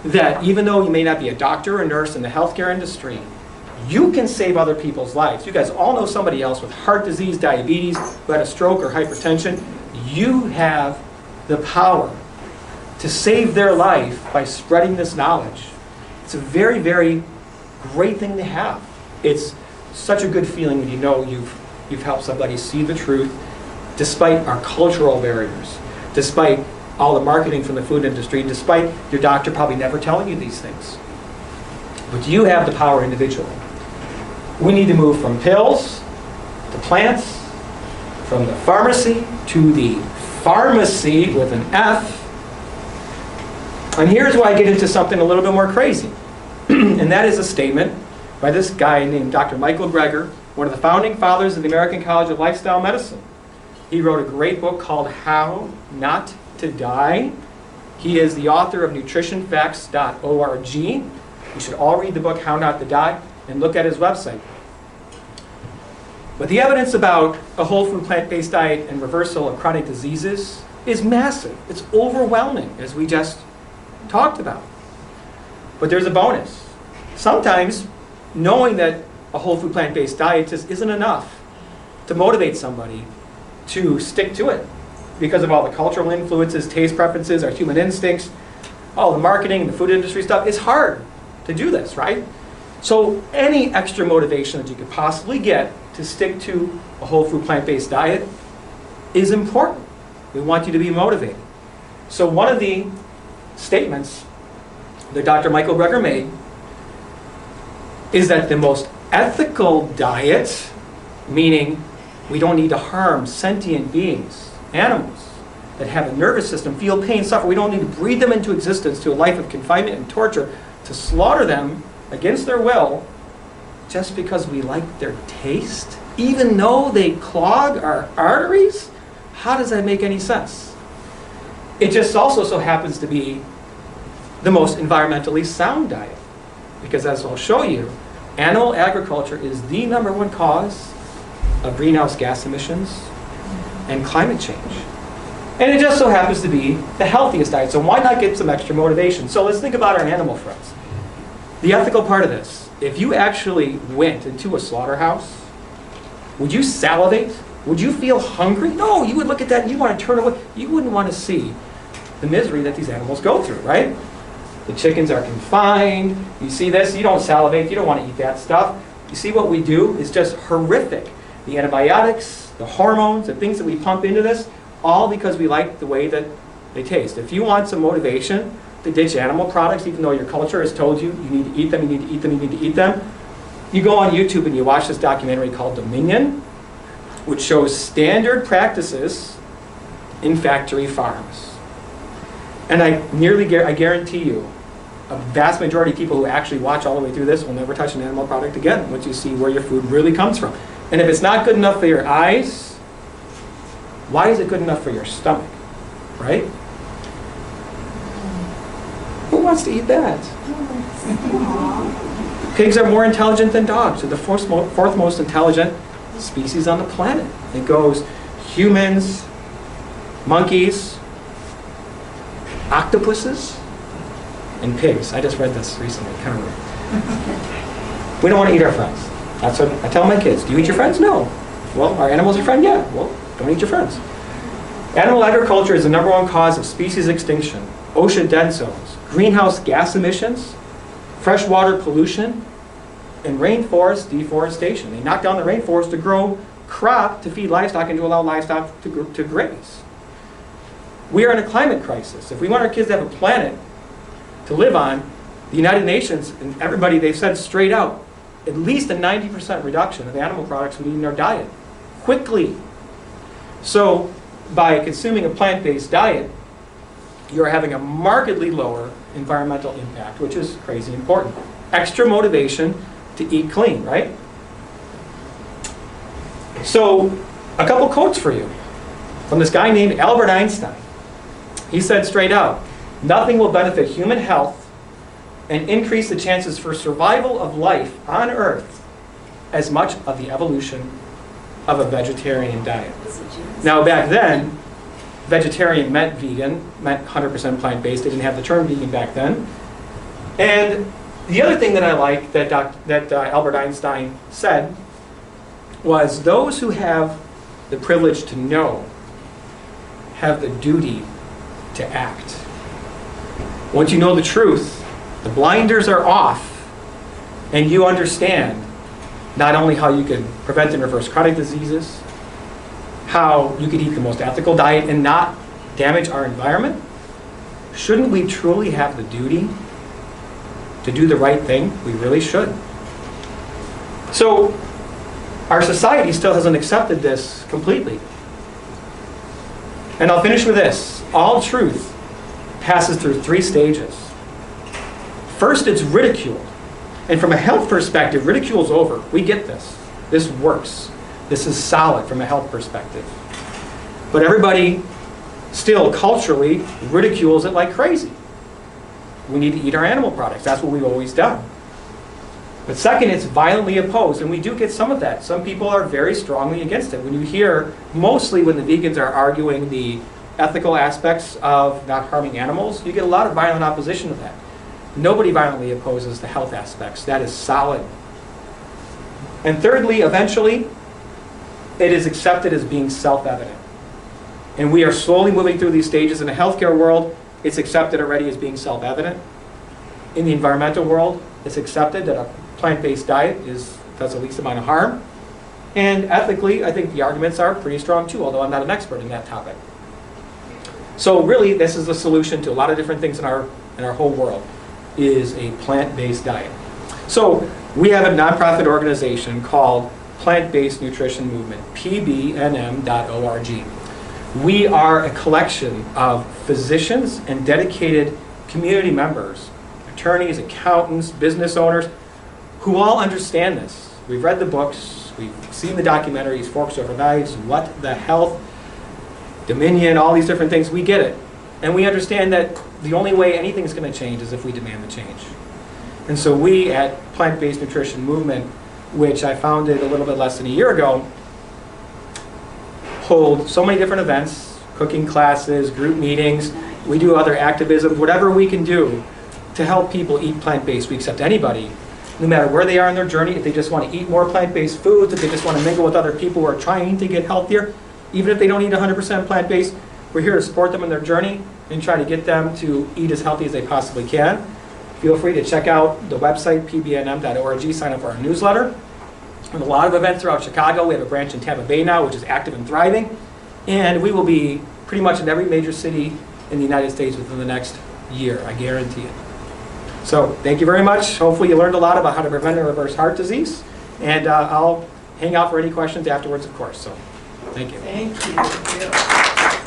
that even though you may not be a doctor or nurse in the healthcare industry, you can save other people's lives. You guys all know somebody else with heart disease, diabetes, who had a stroke or hypertension. You have the power to save their life by spreading this knowledge. It's a very, very great thing to have. It's such a good feeling when you know you've helped somebody see the truth, despite our cultural barriers, despite all the marketing from the food industry, despite your doctor probably never telling you these things. But you have the power individually. We need to move from pills to plants, from the pharmacy to the pharmacy with an F. And here's why I get into something a little bit more crazy. And that is a statement by this guy named Dr. Michael Greger, one of the founding fathers of the American College of Lifestyle Medicine. He wrote a great book called How Not to Die. He is the author of nutritionfacts.org. You should all read the book How Not to Die and look at his website. But the evidence about a whole food plant-based diet and reversal of chronic diseases is massive. It's overwhelming, as we just talked about. But there's a bonus. Sometimes knowing that a whole food plant-based diet just isn't enough to motivate somebody to stick to it because of all the cultural influences, taste preferences, our human instincts, all the marketing, the food industry stuff. It's hard to do this, right? So any extra motivation that you could possibly get to stick to a whole food plant-based diet is important. We want you to be motivated. So one of the statements that Dr. Michael Greger made is that the most ethical diet, meaning we don't need to harm sentient beings, animals that have a nervous system, feel pain, suffer. We don't need to breed them into existence to a life of confinement and torture, to slaughter them against their will just because we like their taste, even though they clog our arteries? How does that make any sense? It just also so happens to be the most environmentally sound diet, because as I'll show you, animal agriculture is the #1 cause of greenhouse gas emissions and climate change. And it just so happens to be the healthiest diet, so why not get some extra motivation? So let's think about our animal friends. The ethical part of this, if you actually went into a slaughterhouse, would you salivate? Would you feel hungry? No, you would look at that and you want to turn away. You wouldn't want to see the misery that these animals go through, right? The chickens are confined. You see this, you don't salivate, you don't want to eat that stuff. You see what we do is just horrific. The antibiotics, the hormones, the things that we pump into this, all because we like the way that they taste. If you want some motivation to ditch animal products, even though your culture has told you you need to eat them, you need to eat them, you need to eat them, you go on YouTube and you watch this documentary called Dominion, which shows standard practices in factory farms. And I guarantee you, a vast majority of people who actually watch all the way through this will never touch an animal product again once you see where your food really comes from. And if it's not good enough for your eyes, why is it good enough for your stomach, right? Who wants to eat that? Pigs are more intelligent than dogs. They're the fourth most intelligent species on the planet. It goes humans, monkeys, octopuses, and pigs. I just read this recently. Kind of weird. We don't want to eat our friends. That's what I tell my kids. Do you eat your friends? No. Well, are animals your friend? Yeah. Well, don't eat your friends. Animal agriculture is the #1 cause of species extinction, ocean dead zones, greenhouse gas emissions, freshwater pollution, and rainforest deforestation. They knock down the rainforest to grow crop to feed livestock and to allow livestock to graze. We are in a climate crisis. If we want our kids to have a planet to live on, the United Nations and everybody, they've said straight out, at least a 90% reduction of animal products we need in our diet, quickly. So by consuming a plant-based diet, you're having a markedly lower environmental impact, which is crazy important. Extra motivation to eat clean, right? So a couple quotes for you from this guy named Albert Einstein. He said straight out, nothing will benefit human health and increase the chances for survival of life on Earth as much of the evolution of a vegetarian diet. Now back then, vegetarian meant vegan, meant 100% plant-based. They didn't have the term vegan back then. And the other thing that I like that Albert Einstein said was those who have the privilege to know have the duty to act. Once you know the truth, the blinders are off, and you understand not only how you can prevent and reverse chronic diseases, how you could eat the most ethical diet and not damage our environment. Shouldn't we truly have the duty to do the right thing? We really should. So our society still hasn't accepted this completely. And I'll finish with this. All truth passes through 3 stages. First, it's ridiculed. And from a health perspective, ridicule's over. We get this. This works. This is solid from a health perspective. But everybody still culturally ridicules it like crazy. We need to eat our animal products. That's what we've always done. But second, it's violently opposed, and we do get some of that. Some people are very strongly against it. When you hear, mostly when the vegans are arguing the ethical aspects of not harming animals, you get a lot of violent opposition to that. Nobody violently opposes the health aspects. That is solid. And thirdly, eventually, it is accepted as being self-evident. And we are slowly moving through these stages. In the healthcare world, it's accepted already as being self-evident. In the environmental world, it's accepted that a plant-based diet does the least amount of harm. And ethically, I think the arguments are pretty strong too, although I'm not an expert in that topic. So really, this is the solution to a lot of different things in our whole world, is a plant-based diet. So we have a nonprofit organization called Plant-Based Nutrition Movement, pbnm.org. We are a collection of physicians and dedicated community members, attorneys, accountants, business owners, who all understand this. We've read the books, we've seen the documentaries, Forks Over Knives, What the Health, Dominion, all these different things. We get it. And we understand that the only way anything's going to change is if we demand the change. And so we at Plant-Based Nutrition Movement, which I founded a little bit less than a year ago, hold so many different events, cooking classes, group meetings. We do other activism, whatever we can do to help people eat plant-based. We accept anybody, no matter where they are in their journey. If they just want to eat more plant-based foods, if they just want to mingle with other people who are trying to get healthier, even if they don't eat 100% plant-based, we're here to support them in their journey and try to get them to eat as healthy as they possibly can. Feel free to check out the website, pbnm.org, sign up for our newsletter. We have a lot of events throughout Chicago. We have a branch in Tampa Bay now, which is active and thriving. And we will be pretty much in every major city in the United States within the next year, I guarantee it. So thank you very much. Hopefully you learned a lot about how to prevent and reverse heart disease. And I'll hang out for any questions afterwards, of course. So thank you. Thank you.